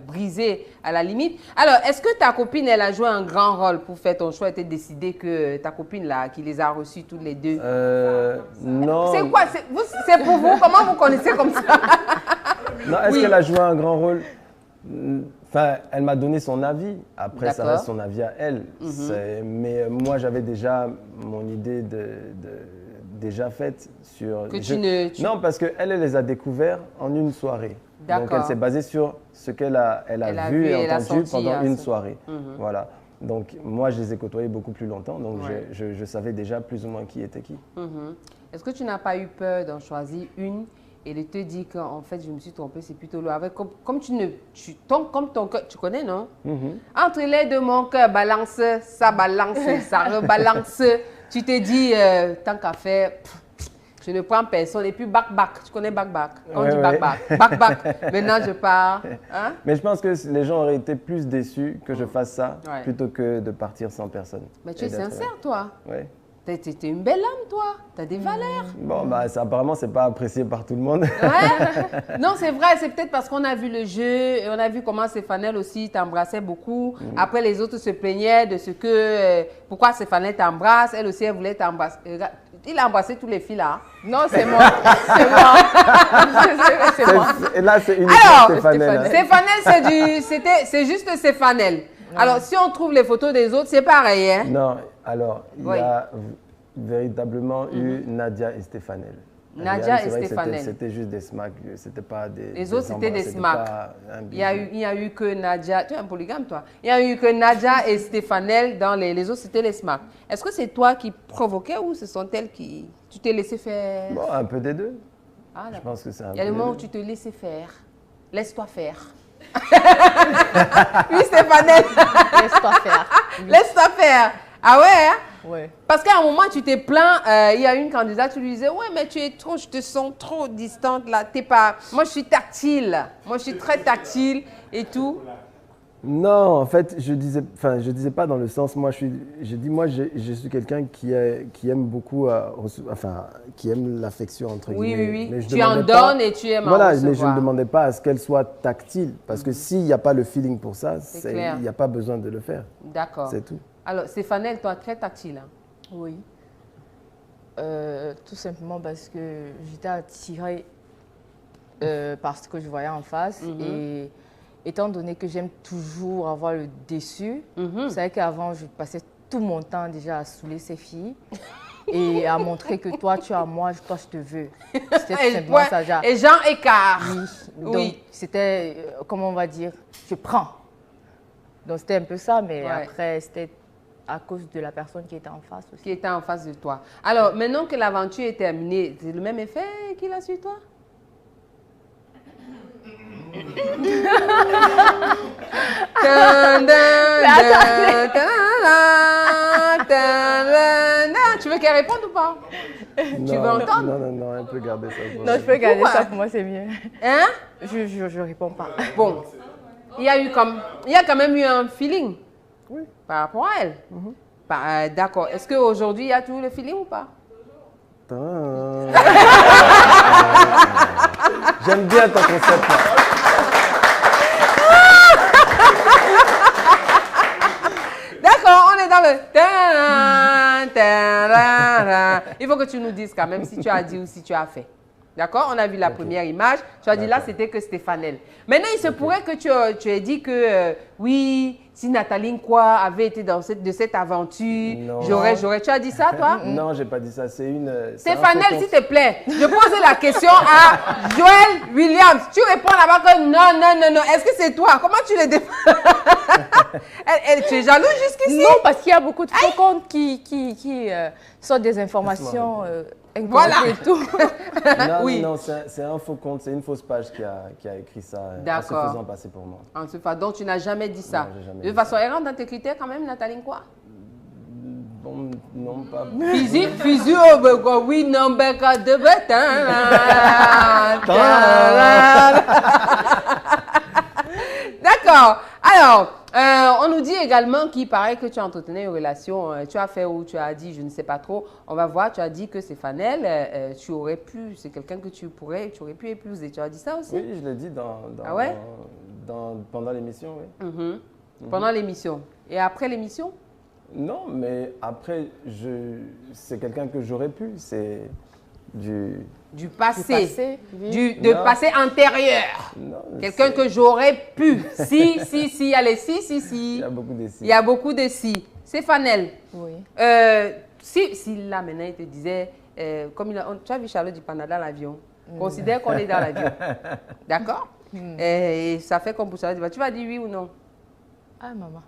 brisée à la limite. Alors, est-ce que ta copine, elle a joué un grand rôle pour faire ton choix et t'es décidé que ta copine, là, qui les a reçus tous les deux? Non. C'est quoi? C'est pour vous? Comment vous connaissez comme ça? Non, est-ce qu'elle a joué un grand rôle? Enfin, elle m'a donné son avis. Après, ça reste son avis à elle. Mais moi, j'avais déjà mon idée déjà faite sur... Non, parce qu'elle les a découverts en une soirée. Donc, elle s'est basée sur ce qu'elle a vu et entendu pendant une soirée. Voilà. Donc, moi, je les ai côtoyés beaucoup plus longtemps. Donc, je savais déjà plus ou moins qui était qui. Est-ce que tu n'as pas eu peur d'en choisir une et de te dire qu'en fait, je me suis trompée, c'est plutôt loin. Comme ton cœur, tu connais, non? Entre les deux, mon cœur balance, ça rebalance. Tu te dis, tant qu'à faire, je ne prends personne. Et puis, back. Tu connais back. On dit back. Maintenant, je pars. Hein? Mais je pense que les gens auraient été plus déçus que je fasse ça plutôt que de partir sans personne. Mais tu es sincère, toi. Oui. T'es une belle âme, toi. T'as des valeurs. Bon, apparemment, c'est pas apprécié par tout le monde. Ouais. Non, c'est vrai. C'est peut-être parce qu'on a vu le jeu et on a vu comment Stéphane aussi t'embrassait beaucoup. Après, les autres se plaignaient de ce que... pourquoi Stéphane t'embrasse. Elle aussi, elle voulait t'embrasser. Il a embrassé tous les filles, là. Non, c'est moi. C'est moi. Et là, c'est uniquement Stéphane, c'est juste Stéphane. Alors, si on trouve les photos des autres, c'est pareil, hein? Non, alors, il y a véritablement eu Nadia et Stéphanel. Nadia et Stéphanel. C'était juste des smacks, c'était pas des... Les autres, c'était des smacks. Il y a eu que Nadia... Tu es un polygame, toi? Il y a eu que Nadia et Stéphanel dans les autres, c'était les smacks. Est-ce que c'est toi qui provoquais ou ce sont elles qui... Tu t'es laissé faire? Bon, un peu des deux. Ah, je pense que c'est un peu. Il y a le moment où tu te laissais faire. Laisse-toi faire. Oui, Stéphanel. Laisse-toi faire. Laisse-toi faire. Ah ouais, hein? Ouais. Parce qu'à un moment, tu t'es plaint, il y a une candidate, tu lui disais, ouais, mais tu es trop, je te sens trop distante là, t'es pas... Moi, je suis tactile. Moi, je suis très tactile et tout. Non, en fait, je disais pas dans le sens, moi, je suis quelqu'un qui aime beaucoup, qui aime l'affection, entre guillemets. Oui. Mais tu en donnes et tu aimes en recevoir. recevoir. Mais je ne demandais pas à ce qu'elle soit tactile, parce que s'il n'y a pas le feeling pour ça, il n'y a pas besoin de le faire. D'accord. C'est tout. Alors, Stéphane, toi, très tactile. Hein? Oui. Tout simplement parce que j'étais attirée par ce que je voyais en face et... Étant donné que j'aime toujours avoir le déçu, vous savez qu'avant, je passais tout mon temps déjà à saouler ces filles et à montrer que toi, tu es à moi, toi, je te veux. C'était simplement ça. Genre. Et Jean écart. Oui. Donc, c'était, comment on va dire, je prends. Donc, c'était un peu ça, mais après, c'était à cause de la personne qui était en face aussi. Qui était en face de toi. Alors, maintenant que l'aventure est terminée, c'est le même effet qu'il a sur toi? Tu veux qu'elle réponde ou pas? Non, tu veux entendre? Non, elle peut garder ça pour moi. Non, je peux garder ça pour moi, c'est mieux. Hein? Je réponds pas. Bon, il y a quand même eu un feeling par rapport à elle. D'accord. Est-ce qu'aujourd'hui, il y a toujours le feeling ou pas? J'aime bien ton concept. Il faut que tu nous dises quand même si tu as dit ou si tu as fait. D'accord? On a vu la première image. Tu as dit là, c'était que Stéfanel. Maintenant, il se pourrait que tu aies dit que oui, si Nathalie Nkwa avait été dans cette aventure, j'aurais. Tu as dit ça, toi? Non, j'ai pas dit ça. C'est une. Stéfanel, s'il te plaît, je pose la question à Joël Williams. Tu réponds là-bas que non. Est-ce que c'est toi? Comment tu le défends? Tu es jalouse jusqu'ici? Non, parce qu'il y a beaucoup de faux comptes qui sortent des informations. Voilà. Et tout. Non, c'est un faux compte, c'est une fausse page qui a écrit ça en se faisant passer pour moi. Donc tu n'as jamais dit ça. Non, jamais de toute façon, elle rentre dans tes critères quand même, Nathalie quoi? Bon, non, pas. Fusil au oui, non, de bêtin. D'accord. Alors, on nous dit également qu'il paraît que tu as entretenu une relation, tu as fait ou tu as dit, je ne sais pas trop, on va voir, tu as dit que Stéfanel, tu aurais pu, c'est quelqu'un que tu aurais pu épouser. Tu as dit ça aussi? Oui, je l'ai dit pendant l'émission, oui. Pendant l'émission. Et après l'émission? Non, mais après, c'est quelqu'un que j'aurais pu, c'est du passé, oui. de passé antérieur. Quelqu'un que j'aurais pu. Si, allez, si. Il y a beaucoup de si. Il y a beaucoup de si. Stéfanel. Oui. Si là, maintenant, il te disait, tu as vu Charlotte du Panda dans l'avion, considère qu'on est dans l'avion. D'accord? Et ça fait comme pour Charlotte. Tu vas dire oui ou non? Ah, maman.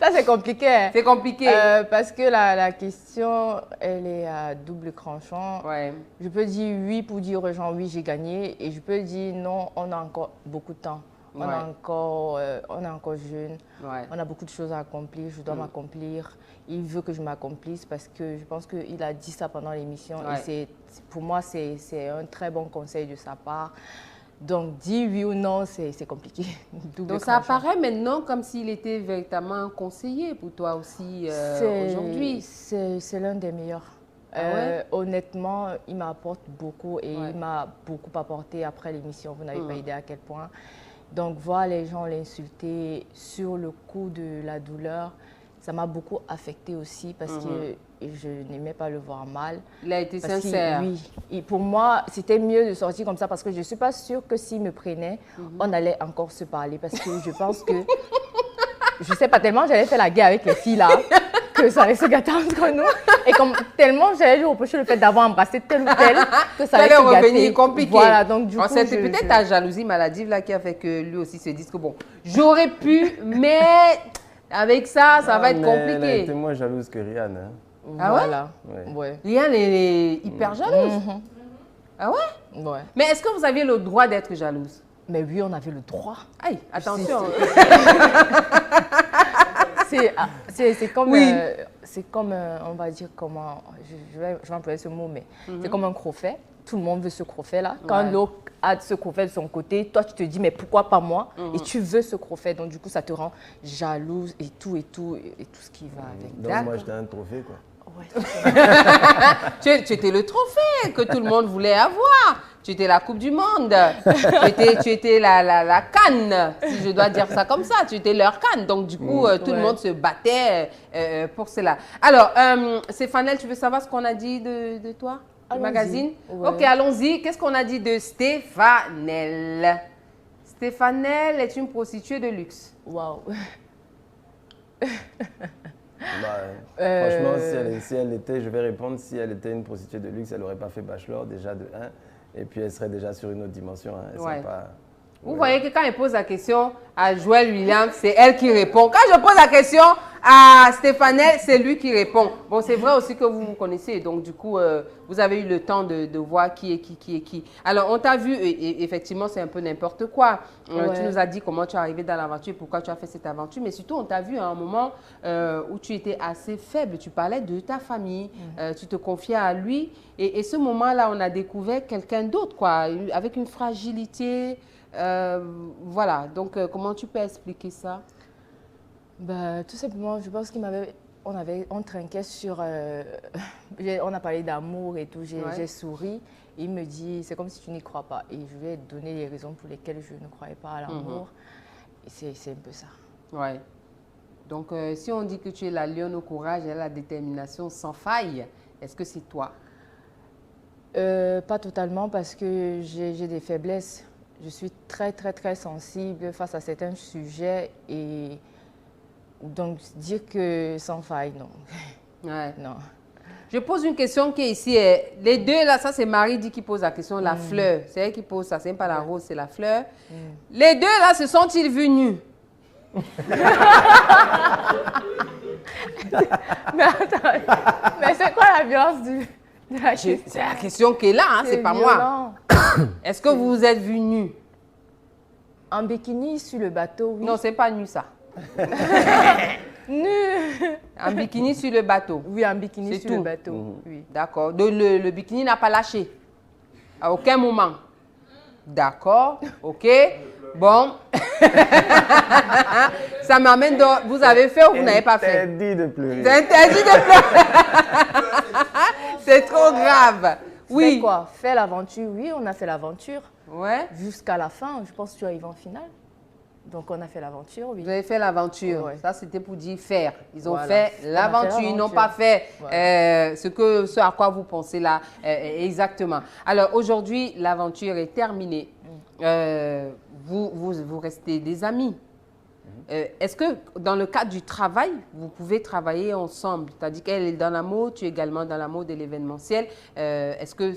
Ça, c'est compliqué. Hein. C'est compliqué. Parce que la question, elle est à double tranchant. Ouais. Je peux dire oui pour dire aux gens, oui, j'ai gagné. Et je peux dire non, on a encore beaucoup de temps. On est encore jeune. Ouais. On a beaucoup de choses à accomplir. Je dois m'accomplir. Il veut que je m'accomplisse parce que je pense qu'il a dit ça pendant l'émission. Ouais. Et pour moi, c'est un très bon conseil de sa part. Donc, dire oui ou non, c'est compliqué. Donc, ça apparaît maintenant comme s'il était véritablement un conseiller pour toi aussi aujourd'hui. C'est l'un des meilleurs. Honnêtement, il m'apporte beaucoup et il m'a beaucoup apporté après l'émission. Vous n'avez pas idée à quel point. Donc, voir les gens l'insulter sur le coup de la douleur, ça m'a beaucoup affectée aussi parce que je n'aimais pas le voir mal. Il a été sincère. Oui. Et pour moi, c'était mieux de sortir comme ça parce que je ne suis pas sûre que s'il me prenait, on allait encore se parler parce que je pense que, je ne sais pas, tellement j'allais faire la guerre avec les filles là, que ça allait se gâter entre nous. Et comme tellement j'allais lui reprocher le fait d'avoir embrassé tel ou tel, que ça allait se revenir compliqué. Voilà, donc du coup, c'est peut-être ta jalousie maladive là qui a fait que lui aussi se dise que bon, j'aurais pu, mais avec ça, ça va être compliqué. Elle a été moins jalouse que Rihanna. Hein. Ah voilà. Ouais. Rihanna est hyper jalouse. Ah ouais? Ouais. Mais est-ce que vous aviez le droit d'être jalouse? Mais oui, on avait le droit. Aïe, attention. C'est comme, on va dire comment, je vais employer ce mot, mais c'est comme un crofet. Tout le monde veut ce crofet là. Quand l'autre a ce crofet de son côté, toi tu te dis mais pourquoi pas moi? Et tu veux ce crofet, donc du coup ça te rend jalouse et tout ce qui va avec. Donc moi j'étais un trophée quoi. Ouais. Tu étais le trophée que tout le monde voulait avoir. Tu étais la Coupe du Monde. Tu étais la canne, si je dois dire ça comme ça. Tu étais leur canne. Donc, du coup, tout le monde se battait pour cela. Alors, Stéfanel, tu veux savoir ce qu'on a dit de toi, du magazine? Ok, allons-y. Qu'est-ce qu'on a dit de Stéfanel? Stéfanel est une prostituée de luxe. Waouh. Franchement, si elle était, je vais répondre, si elle était une prostituée de luxe, elle n'aurait pas fait bachelor déjà de 1, et puis elle serait déjà sur une autre dimension. Hein. Vous voyez que quand elle pose la question à Joël Williams, c'est elle qui répond. Quand je pose la question à Stéfanel, c'est lui qui répond. Bon, c'est vrai aussi que vous vous connaissez, donc du coup, vous avez eu le temps de voir qui est qui. Alors, on t'a vu, et effectivement, c'est un peu n'importe quoi. Tu nous as dit comment tu es arrivé dans l'aventure, pourquoi tu as fait cette aventure, mais surtout, on t'a vu à un moment où tu étais assez faible. Tu parlais de ta famille, tu te confiais à lui, et ce moment-là, on a découvert quelqu'un d'autre, quoi, avec une fragilité. Voilà, donc comment tu peux expliquer ça? Bah, tout simplement, je pense on trinquait sur, on a parlé d'amour et tout, j'ai souri, et il me dit, c'est comme si tu n'y crois pas, et je lui ai donné les raisons pour lesquelles je ne croyais pas à l'amour, et c'est un peu ça. Ouais. Donc, si on dit que tu es la lionne au courage et à la détermination sans faille, est-ce que c'est toi? Pas totalement parce que j'ai des faiblesses. Je suis très, très, très sensible face à certains sujets et donc dire que sans faille, non. Ouais. Non. Je pose une question qui est ici. Les deux, là, ça c'est Marie qui pose la question, la fleur. C'est elle qui pose ça, c'est pas la rose, c'est la fleur. Les deux, là, se sont-ils venus? Mais attends, mais c'est quoi la violence de la question? C'est la question qui est là, hein, c'est pas moi. Est-ce que vous êtes venus? En bikini sur le bateau, oui. Non, c'est pas nu ça. Nu. En bikini sur le bateau. Oui, en bikini sur le bateau. Oui. D'accord. Le bikini n'a pas lâché? À aucun moment? D'accord. OK. Bon. Ça m'amène dans... Vous avez fait ou vous n'avez pas fait? Interdit de pleurer. C'est interdit de pleurer. C'est trop grave. Oui. C'est quoi? Faire l'aventure? Oui, on a fait l'aventure. Ouais. Jusqu'à la fin, je pense que tu arrives en finale. Donc, on a fait l'aventure, oui. Vous avez fait l'aventure. Ouais. Ça, c'était pour dire faire. Ils ont Voilà. fait l'aventure. Ils n'ont pas fait ce à quoi vous pensez là exactement. Alors, aujourd'hui, l'aventure est terminée. Vous restez des amis. Est-ce que dans le cadre du travail, vous pouvez travailler ensemble? Tu as dit qu'elle est dans la mode, tu es également dans la mode de l'événementiel. Est-ce que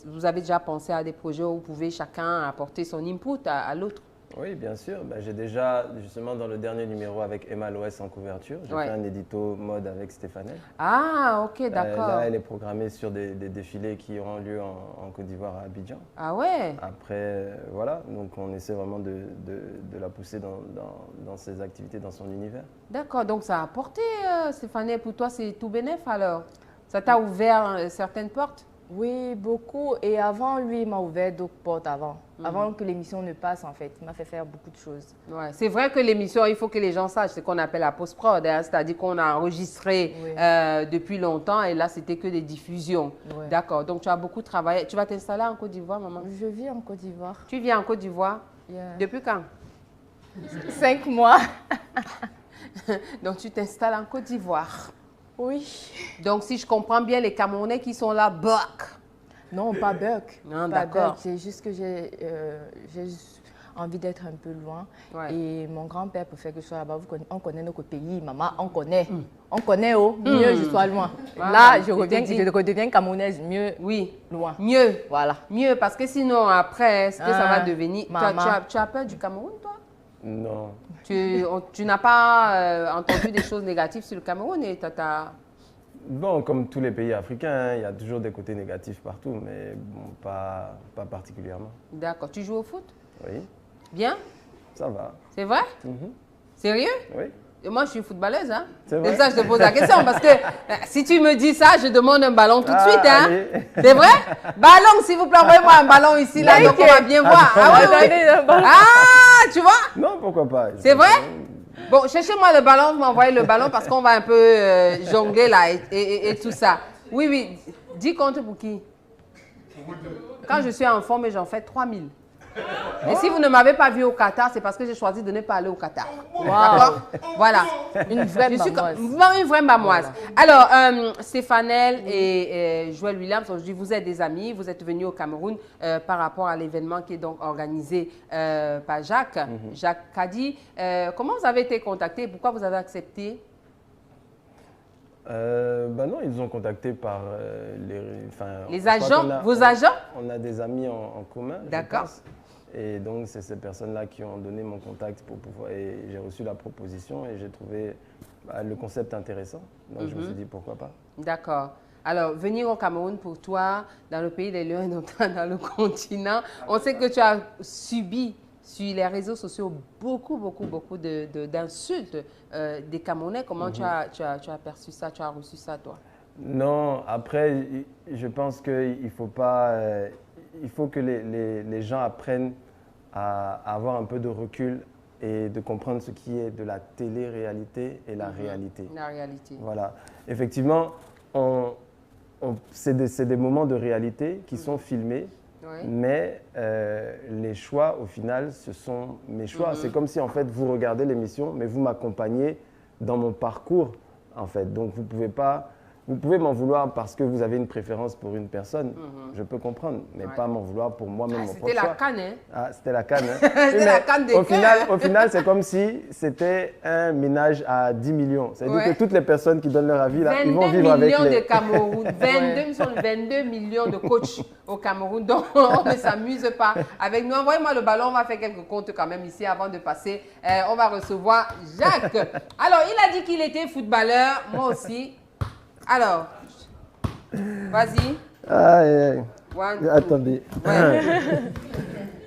vous avez déjà pensé à des projets où vous pouvez chacun apporter son input à l'autre? Oui, bien sûr. Ben, j'ai déjà, justement, dans le dernier numéro avec Emma Loès en couverture, j'ai fait un édito mode avec Stéphane. Ah, ok, d'accord. Là, elle est programmée sur des défilés qui auront lieu en Côte d'Ivoire, à Abidjan. Ah ouais? Après, voilà, donc on essaie vraiment de la pousser dans ses activités, dans son univers. D'accord, donc ça a apporté, Stéphane, pour toi, c'est tout bénef alors? Ça t'a ouvert certaines portes? Oui, beaucoup. Et avant, lui, il m'a ouvert d'autres portes avant. Avant que l'émission ne passe, en fait. Il m'a fait faire beaucoup de choses. Ouais. C'est vrai que l'émission, il faut que les gens sachent ce qu'on appelle la post-prod. Hein, c'est-à-dire qu'on a enregistré depuis longtemps et là, c'était que des diffusions. Ouais. D'accord. Donc, tu as beaucoup travaillé. Tu vas t'installer en Côte d'Ivoire, maman? Je vis en Côte d'Ivoire. Tu vis en Côte d'Ivoire? Depuis quand? 5 mois. Donc, tu t'installes en Côte d'Ivoire? Oui. Donc, si je comprends bien, les Camerounais qui sont là, buck. Non, pas buck. Non, d'accord. C'est juste que j'ai envie d'être un peu loin. Ouais. Et mon grand-père préfère que je sois là-bas. On connaît notre pays, maman, on connaît. On connaît, oh, mieux je sois loin. Là, je redeviens camerounaise, mieux loin. Mieux. Voilà. Mieux, parce que sinon, après, ce que ça va devenir... Maman. Tu as peur du Cameroun, toi? Non. Tu n'as pas entendu des choses négatives sur le Cameroun et Bon, comme tous les pays africains, il y a toujours des côtés négatifs partout, mais bon, pas particulièrement. D'accord. Tu joues au foot? Oui. Bien? Ça va. C'est vrai? Sérieux? Oui. Et moi, je suis footballeuse, hein? C'est vrai? C'est ça que je te pose la question, parce que si tu me dis ça, je demande un ballon tout de suite, hein? Allez. C'est vrai? Ballon, s'il vous plaît, envoyez-moi un ballon ici, là, donc on va bien voir. Ah, oui. Ah, tu vois? Non, pourquoi pas. C'est vrai? Bon, cherchez-moi le ballon, vous m'envoyez le ballon parce qu'on va un peu jongler là et tout ça. Oui, oui. 10 comptes pour qui? Quand je suis en forme, j'en fais 3000. Et si vous ne m'avez pas vu au Qatar, c'est parce que j'ai choisi de ne pas aller au Qatar. D'accord? Voilà. Une vraie mamoise. Une vraie mamoise. Voilà. Alors, Stéphanel et Joël Williams, aujourd'hui, vous êtes des amis, vous êtes venus au Cameroun par rapport à l'événement qui est donc organisé par Jacques, Jacques Kadi. Comment vous avez été contacté? Pourquoi vous avez accepté? Ben non, ils nous ont contactés par les agents, vos agents? On a des amis en commun. D'accord. Et donc, c'est ces personnes-là qui ont donné mon contact pour pouvoir. Et j'ai reçu la proposition et j'ai trouvé le concept intéressant. Donc, je me suis dit pourquoi pas. D'accord. Alors, venir au Cameroun pour toi, dans le pays des lions et non pas dans le continent, on sait que tu as subi sur les réseaux sociaux beaucoup d'insultes des Camerounais. Comment tu as perçu ça, tu as reçu ça, toi? Non, après, je pense qu'il faut pas. Il faut que les gens apprennent à avoir un peu de recul et de comprendre ce qui est de la télé-réalité et la réalité. La réalité. Voilà. Effectivement, c'est des moments de réalité qui sont filmés, mais les choix, au final, ce sont mes choix. C'est comme si, en fait, vous regardez l'émission, mais vous m'accompagnez dans mon parcours, en fait. Donc, vous pouvez m'en vouloir parce que vous avez une préférence pour une personne, je peux comprendre, mais pas m'en vouloir pour moi-même, mon propre choix. C'était la canne, hein? Ah, c'était la canne, hein? C'était la canne des Au final, c'est comme si c'était un ménage à 10 millions. C'est-à-dire que toutes les personnes qui donnent leur avis, là, ils vont vivre avec les... 22 millions de Cameroun, 22 millions de coachs au Cameroun, donc on ne s'amuse pas avec nous. Envoyez-moi le ballon, on va faire quelques comptes quand même ici avant de passer. On va recevoir Jacques. Alors, il a dit qu'il était footballeur, moi aussi. Alors, vas-y. Attendez. Ouais.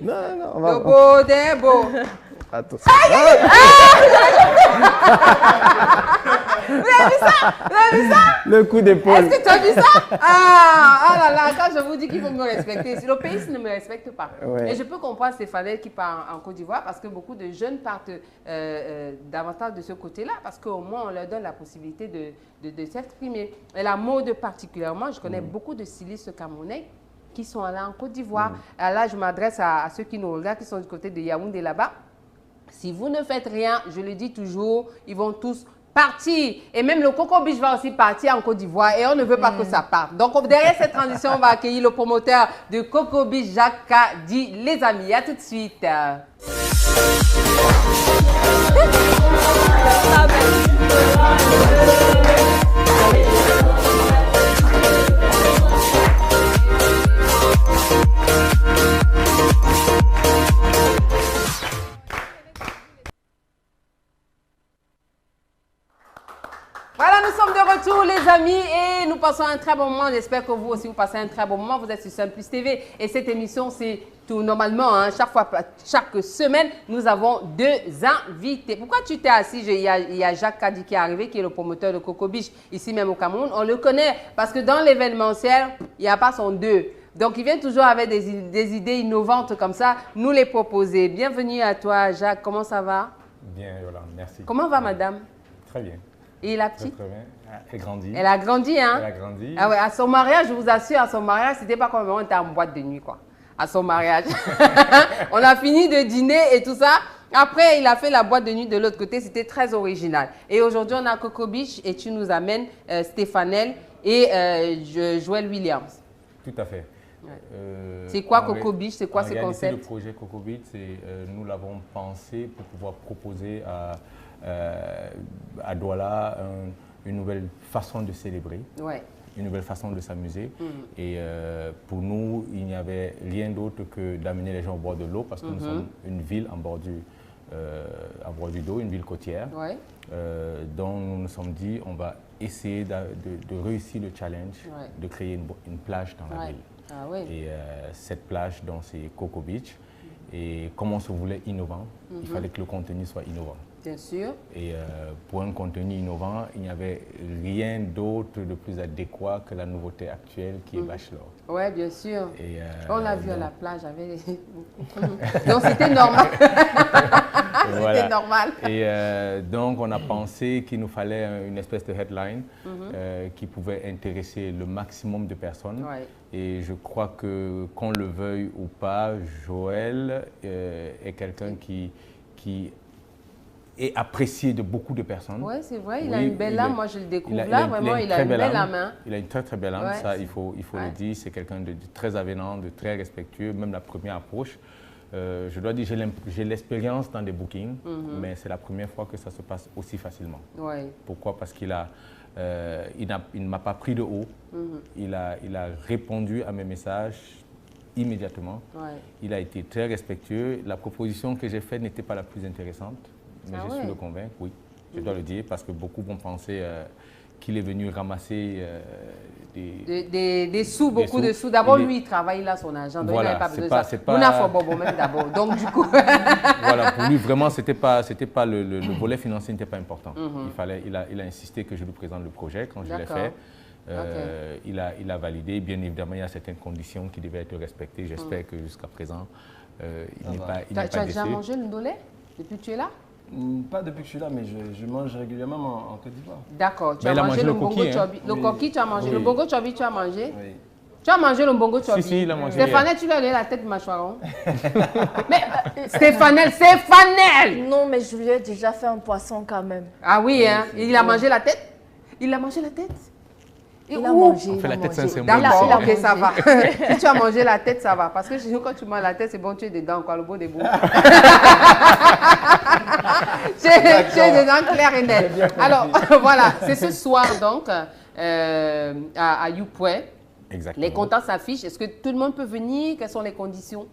Non, on va... Le beau des beaux. Attends. Vous avez vu ça? Vous avez vu ça? Le coup d'épaule. Est-ce que tu as vu ça? Ah là là, quand je vous dis qu'il faut me respecter, si le pays ne me respecte pas. Ouais. Et je peux comprendre Stéphane qui part en Côte d'Ivoire parce que beaucoup de jeunes partent davantage de ce côté-là parce qu'au moins on leur donne la possibilité de s'exprimer. Et la mode particulièrement, je connais beaucoup de stylistes camerounais qui sont là en Côte d'Ivoire. Là, je m'adresse à ceux qui nous regardent, qui sont du côté de Yaoundé là-bas. Si vous ne faites rien, je le dis toujours, ils vont tous partir. Et même le Coco Beach va aussi partir en Côte d'Ivoire et on ne veut pas que ça parte. Donc, derrière cette transition, on va accueillir le promoteur de Coco Beach, Jacques Kadi. Les amis, à tout de suite. Voilà, nous sommes de retour les amis et nous passons un très bon moment. J'espère que vous aussi vous passez un très bon moment. Vous êtes sur Sun Plus TV et cette émission c'est tout normalement. Hein, chaque semaine, nous avons 2 invités. Pourquoi tu t'es assis? Il y a Jacques Kadi qui est arrivé, qui est le promoteur de Coco Beach ici même au Cameroun. On le connaît parce que dans l'événementiel, il n'y a pas son 2. Donc, il vient toujours avec des idées innovantes comme ça, nous les proposer. Bienvenue à toi Jacques, comment ça va? Bien Yolande, merci. Comment va madame? Très bien. Et la petite? Très bien. Elle grandit. Elle a grandi, hein? Elle a grandi. Ah ouais, à son mariage, je vous assure, à son mariage, c'était pas comme on était en boîte de nuit, quoi. À son mariage. On a fini de dîner et tout ça. Après, il a fait la boîte de nuit de l'autre côté. C'était très original. Et aujourd'hui, on a Coco Beach et tu nous amènes Stéphanel et Joël Williams. Tout à fait. Ouais. C'est quoi Coco Beach? C'est quoi ce concept? Le projet Coco Beach, nous l'avons pensé pour pouvoir proposer à Douala une nouvelle façon de célébrer, une nouvelle façon de s'amuser. Et pour nous, il n'y avait rien d'autre que d'amener les gens au bord de l'eau parce que nous sommes une ville en bordure d'eau, une ville côtière. Donc nous nous sommes dit, on va essayer de réussir le challenge de créer une plage dans la ville. Ah ouais. Et cette plage, donc c'est Coco Beach. Et comme on se voulait innovant, il fallait que le contenu soit innovant. Bien sûr. Et pour un contenu innovant, il n'y avait rien d'autre de plus adéquat que la nouveauté actuelle qui est Bachelor. Oui, bien sûr. Et on l'a vu à la plage. Donc c'était normal. Voilà. C'était normal. Et donc on a pensé qu'il nous fallait une espèce de headline qui pouvait intéresser le maximum de personnes. Et je crois que qu'on le veuille ou pas, Joël est quelqu'un qui est apprécié de beaucoup de personnes. Oui, c'est vrai, il a une belle âme, moi je le découvre là, vraiment, il a une belle âme. Il a une très très belle âme, ça il faut le dire, c'est quelqu'un de très avenant, de très respectueux, même la première approche. Je dois dire, j'ai l'expérience dans des bookings, mais c'est la première fois que ça se passe aussi facilement. Pourquoi? Parce qu'il ne m'a pas pris de haut, il a répondu à mes messages immédiatement, il a été très respectueux. La proposition que j'ai faite n'était pas la plus intéressante. Mais j'ai su le convaincre, oui, je dois le dire, parce que beaucoup vont penser qu'il est venu ramasser des sous, beaucoup de sous. D'abord, lui, il travaille là, son argent, donc voilà, il n'avait pas besoin de ça. Nous n'avons pas bon même d'abord, donc du coup... Voilà, pour lui, vraiment, le volet financier n'était pas important. Il a insisté que je lui présente le projet quand je l'ai fait. Il a validé, bien évidemment, il y a certaines conditions qui devaient être respectées. J'espère que jusqu'à présent, il n'est pas déçu. Tu as déjà mangé le ndolé depuis que tu es là? Pas depuis que je suis là, mais je mange régulièrement en Côte d'Ivoire. D'accord, tu as mangé le bongo chobi. Le coquille, tu as mangé. Le bongo chobi, tu as mangé? Oui. Tu as mangé le bongo chobi? Si, il a mangé. Stéphane, tu lui as donné la tête de mâchoiron? Mais Stéphane! Non, mais je lui ai déjà fait un poisson quand même. Ah oui, hein? Il a mangé la tête? Il a mangé la tête? Il a mangé. On fait la tête, c'est un symbole. D'accord, ok, ça va. Si tu as mangé la tête, ça va. Parce que chez nous, quand tu manges la tête, c'est bon, tu es dedans, quoi, le beau des bouts. Tu es dedans clair et net. Alors, voilà, c'est ce soir, donc, à Youpoué. Exactement. Les comptants s'affichent. Est-ce que tout le monde peut venir? Quelles sont les conditions?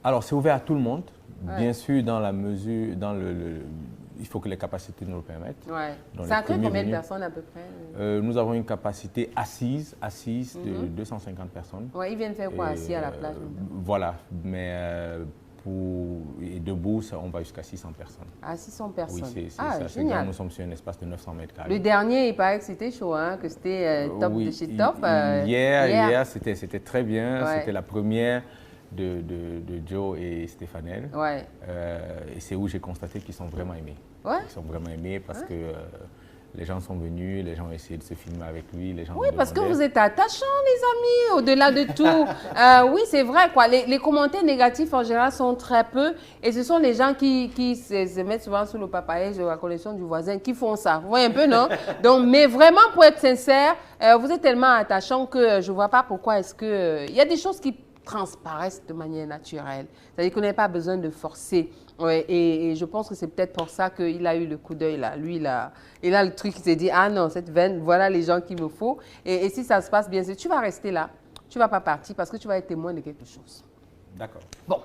Alors, c'est ouvert à tout le monde. Bien sûr, dans la mesure, il faut que les capacités nous le permettent. Ouais. Ça inclut combien de personnes à peu près? Nous avons une capacité assise de 250 personnes. Ouais, ils viennent faire quoi assis à la plage? Voilà, mais et debout, on va jusqu'à 600 personnes. Ah, 600 personnes. Oui, c'est ça. Génial. Nous sommes sur un espace de 900 mètres carrés. Le dernier, il paraît que c'était chaud, hein, que c'était top de chez top. Hier c'était très bien. Ouais. C'était la première de Joe et Stéphanel. Ouais. Et c'est où j'ai constaté qu'ils sont vraiment aimés. Ouais. Ils sont vraiment aimés parce que les gens sont venus, les gens ont essayé de se filmer avec lui. Les gens oui, parce que vous êtes attachants, les amis, au-delà de tout. Oui, c'est vrai, quoi. Les commentaires négatifs, en général, sont très peu. Et ce sont les gens qui se mettent souvent sur le papaye de la collection du voisin qui font ça. Vous voyez un peu, non? Donc, mais vraiment, pour être sincère, vous êtes tellement attachants que je ne vois pas pourquoi est-ce que... Il y a des choses qui transparaissent de manière naturelle. C'est-à-dire qu'on n'a pas besoin de forcer. Ouais, et je pense que c'est peut-être pour ça qu'il a eu le coup d'œil là. Lui, il a le truc, il s'est dit, ah non, cette veine, voilà les gens qu'il me faut. Et si ça se passe bien, tu vas rester là. Tu ne vas pas partir parce que tu vas être témoin de quelque chose. D'accord. Bon,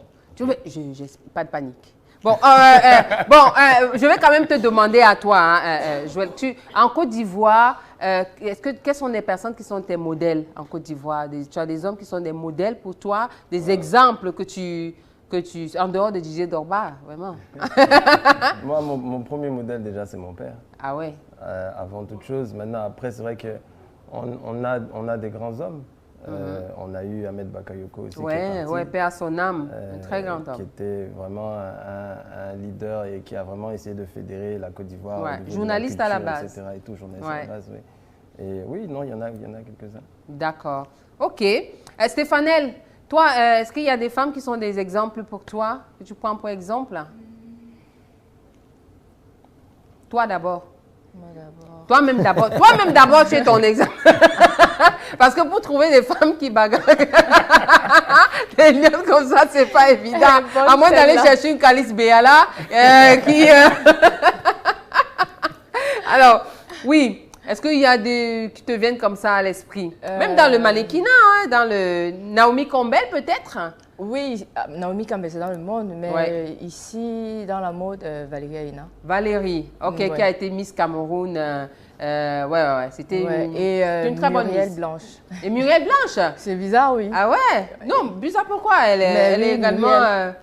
pas de panique. Bon, je vais quand même te demander à toi, hein, Joël, en Côte d'Ivoire, quelles sont les personnes qui sont tes modèles en Côte d'Ivoire? Tu as des hommes qui sont des modèles pour toi, des exemples que tu, en dehors de Didier Drogba, vraiment? Moi, mon premier modèle déjà, c'est mon père. Ah ouais? Avant toute chose. Maintenant, après, c'est vrai qu'on a des grands hommes. On a eu Ahmed Bakayoko aussi. Oui, paix à son âme, un très grand homme. Qui était vraiment un leader et qui a vraiment essayé de fédérer la Côte d'Ivoire. Ouais. Journaliste à la base. Etc. Et tout, journaliste à la base, oui. Et oui, non, il y en a quelques-uns. D'accord. OK. Stéphanel, toi, est-ce qu'il y a des femmes qui sont des exemples pour toi, que tu prends pour exemple? Toi d'abord. Moi d'abord. Toi-même d'abord, tu es ton exemple. Parce que pour trouver des femmes qui bagarrent, des lions comme ça, c'est pas évident. À moins d'aller chercher une Calice Béala Alors, oui. Est-ce qu'il y a des qui te viennent comme ça à l'esprit? Même dans le mannequinat, hein, dans le Naomi Campbell peut-être? Oui, Naomi Campbell, c'est dans le monde, mais ici, dans la mode, Valérie Aina. Valérie, ok, qui a été Miss Cameroun. C'était une très bonne Muriel Blanche. Et Muriel Blanche? C'est bizarre, oui. Ah ouais? Non, bizarre pourquoi? Elle est également...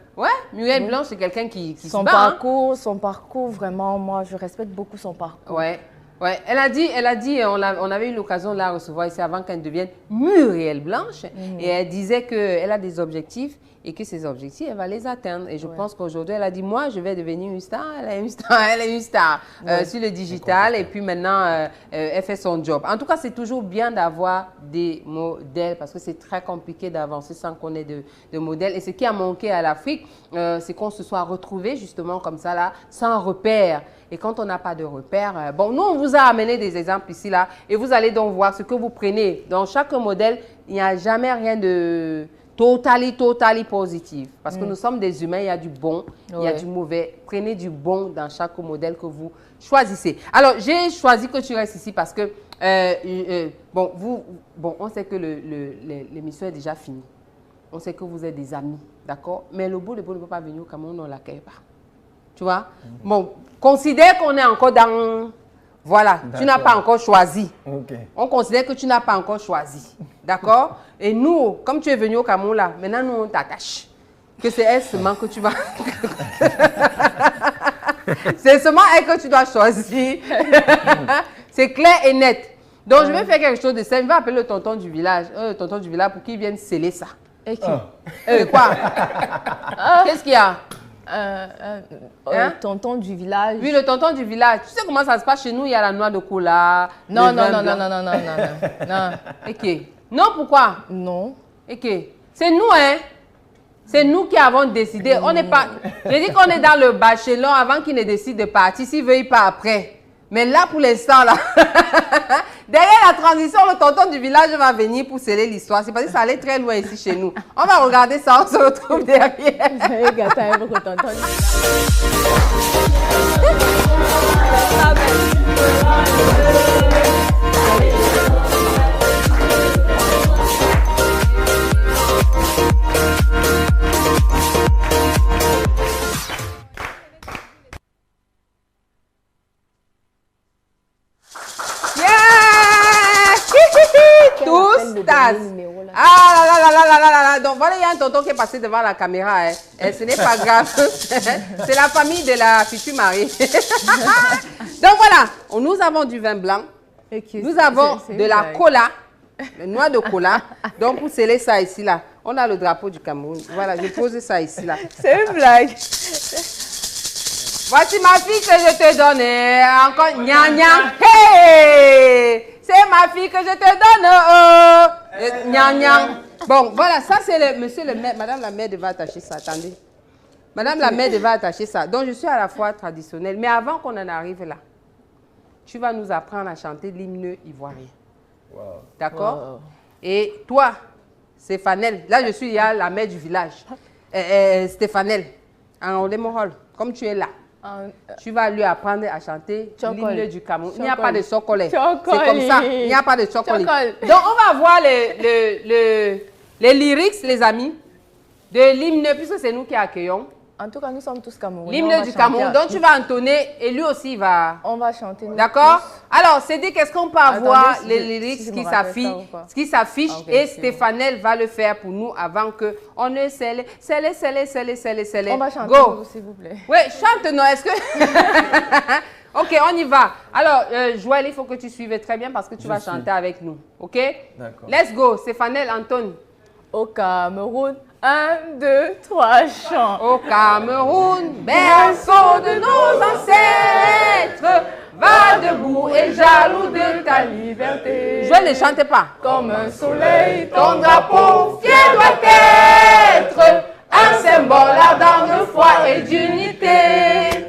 Muriel Blanche, c'est quelqu'un qui se bat. Son parcours, vraiment, moi, je respecte beaucoup son parcours. Ouais, elle a dit, on avait eu l'occasion de la recevoir ici avant qu'elle devienne Muriel Blanche. Et elle disait qu'elle a des objectifs et que ces objectifs, elle va les atteindre. Et je pense qu'aujourd'hui, elle a dit, moi, je vais devenir une star. Elle est une star sur le digital. Et puis maintenant, elle fait son job. En tout cas, c'est toujours bien d'avoir des modèles parce que c'est très compliqué d'avancer sans qu'on ait de modèles. Et ce qui a manqué à l'Afrique, c'est qu'on se soit retrouvés justement comme ça, là, sans repère. Et quand on n'a pas de repères, bon, nous, on vous a amené des exemples ici, là, et vous allez donc voir ce que vous prenez. Dans chaque modèle, il n'y a jamais rien de totally positif. Parce que nous sommes des humains, il y a du bon, il y a du mauvais. Prenez du bon dans chaque modèle que vous choisissez. Alors, j'ai choisi que tu restes ici parce que, on sait que l'émission est déjà finie. On sait que vous êtes des amis, d'accord? Mais le beau ne peut pas venir au Cameroun, on ne l'accueille pas. Tu vois? Bon, considère qu'on est encore dans... Voilà, tu n'as pas encore choisi. On considère que tu n'as pas encore choisi. D'accord? Et nous, comme tu es venu au Cameroun là, maintenant nous on t'attache. Que c'est elle seulement que tu vas... c'est seulement elle que tu dois choisir. C'est clair et net. Donc je vais faire quelque chose de simple. Je vais appeler le tonton du village. Pour qu'il vienne sceller ça. Et qui? Quoi? Qu'est-ce qu'il y a? Tonton du village. Oui, le tonton du village. Tu sais comment ça se passe chez nous? Il y a la noix de cola. Non. Ok. Non, pourquoi? Non. Ok. C'est nous, hein? C'est nous qui avons décidé. On n'est pas... J'ai dit qu'on est dans le bachelor avant qu'il ne décide de partir. S'il veut, il part après. Mais là, pour l'instant, là... Derrière la transition, le tonton du village va venir pour sceller l'histoire. C'est parce que ça allait très loin ici chez nous. On va regarder ça, on se retrouve derrière. Vous avez gâté avec votre tonton. Tous tasses. Ah là là là là là là là. Donc voilà, il y a un tonton qui est passé devant la caméra. Hein. Et ce n'est pas grave. C'est la famille de la future mariée. Donc voilà, nous avons du vin blanc. Nous avons de la cola, le noix de cola. Donc pour sceller ça ici là, on a le drapeau du Cameroun. Voilà, je pose ça ici là. C'est une blague. Voici ma fille que je te donne. Encore gna gna. Hey! C'est ma fille que je te donne. Gna gna. Bon, voilà, ça c'est le monsieur le maire. Madame la maire devait attacher ça. Attendez. Madame la maire devait attacher ça. Donc je suis à la fois traditionnelle. Mais avant qu'on en arrive là, tu vas nous apprendre à chanter l'hymne ivoirien. Wow. D'accord? Wow. Et toi, Stéphanel, là je suis la mère du village. Stéphanel, en Lémorol, comme tu es là. Tu vas lui apprendre à chanter l'hymne du Cameroun. Il n'y a pas de chocolat. C'est comme ça. Il n'y a pas de chocolat. Donc, on va voir les lyrics, les amis, de l'hymne, puisque c'est nous qui accueillons. En tout cas, nous sommes tous Camerounais. L'hymne du Cameroun. Donc, tu vas entonner et lui aussi, il va... On va chanter. D'accord? Alors, c'est dit, qu'est-ce qu'on peut avoir les lyrics qui s'affichent et Stéphanel va le faire pour nous avant qu'on ne scelle. On va chanter, s'il vous plaît. Oui, chante-nous. Est-ce que... Ok, on y va. Alors, Joël, il faut que tu suives très bien parce que tu vas chanter avec nous. Ok? D'accord. Let's go. Stéphanel, Anton. Au Cameroun. 1, 2, 3, chant. Au Cameroun, berceau de nos ancêtres, va debout et jaloux de ta liberté. Je ne chante pas. Comme un soleil, ton drapeau fier doit être un symbole ardent de foi et d'unité.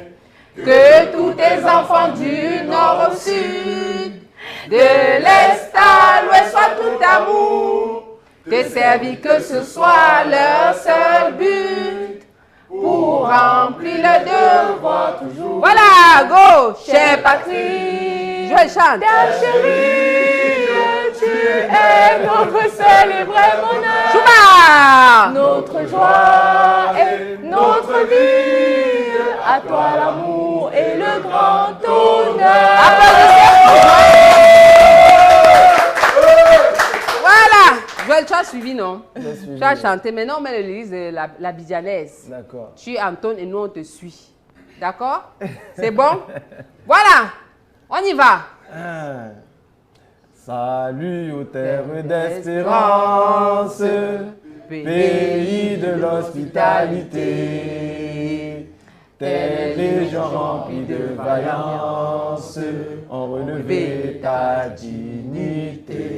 Que tous tes enfants du nord au sud, de l'est à l'ouest soient tout amour. Te servir que ce soit leur seul but pour remplir le devoir toujours. Voilà, go, chère patrie. Je chante. Ta chérie, tu es notre seul et vrai bonheur. Chouba. Notre joie et notre vie. À toi l'amour et le grand honneur. Voilà. Joël, tu as suivi, non? Tu as chanté. Maintenant, on met le lyrique de la bidjanaise. D'accord. Tu entonnes et nous, on te suit. D'accord? C'est bon? Voilà. On y va. Salut aux terres d'espérance, pays de l'hospitalité. Tes légions remplies de vaillance ont relevé ta dignité.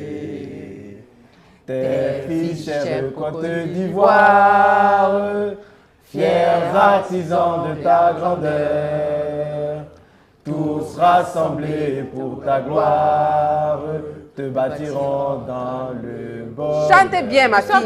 Tes fils, chers Côte d'Ivoire, fiers artisans de ta grandeur, tous rassemblés pour ta gloire, te bâtiront dans le bonheur. Chantez bien, ma fille.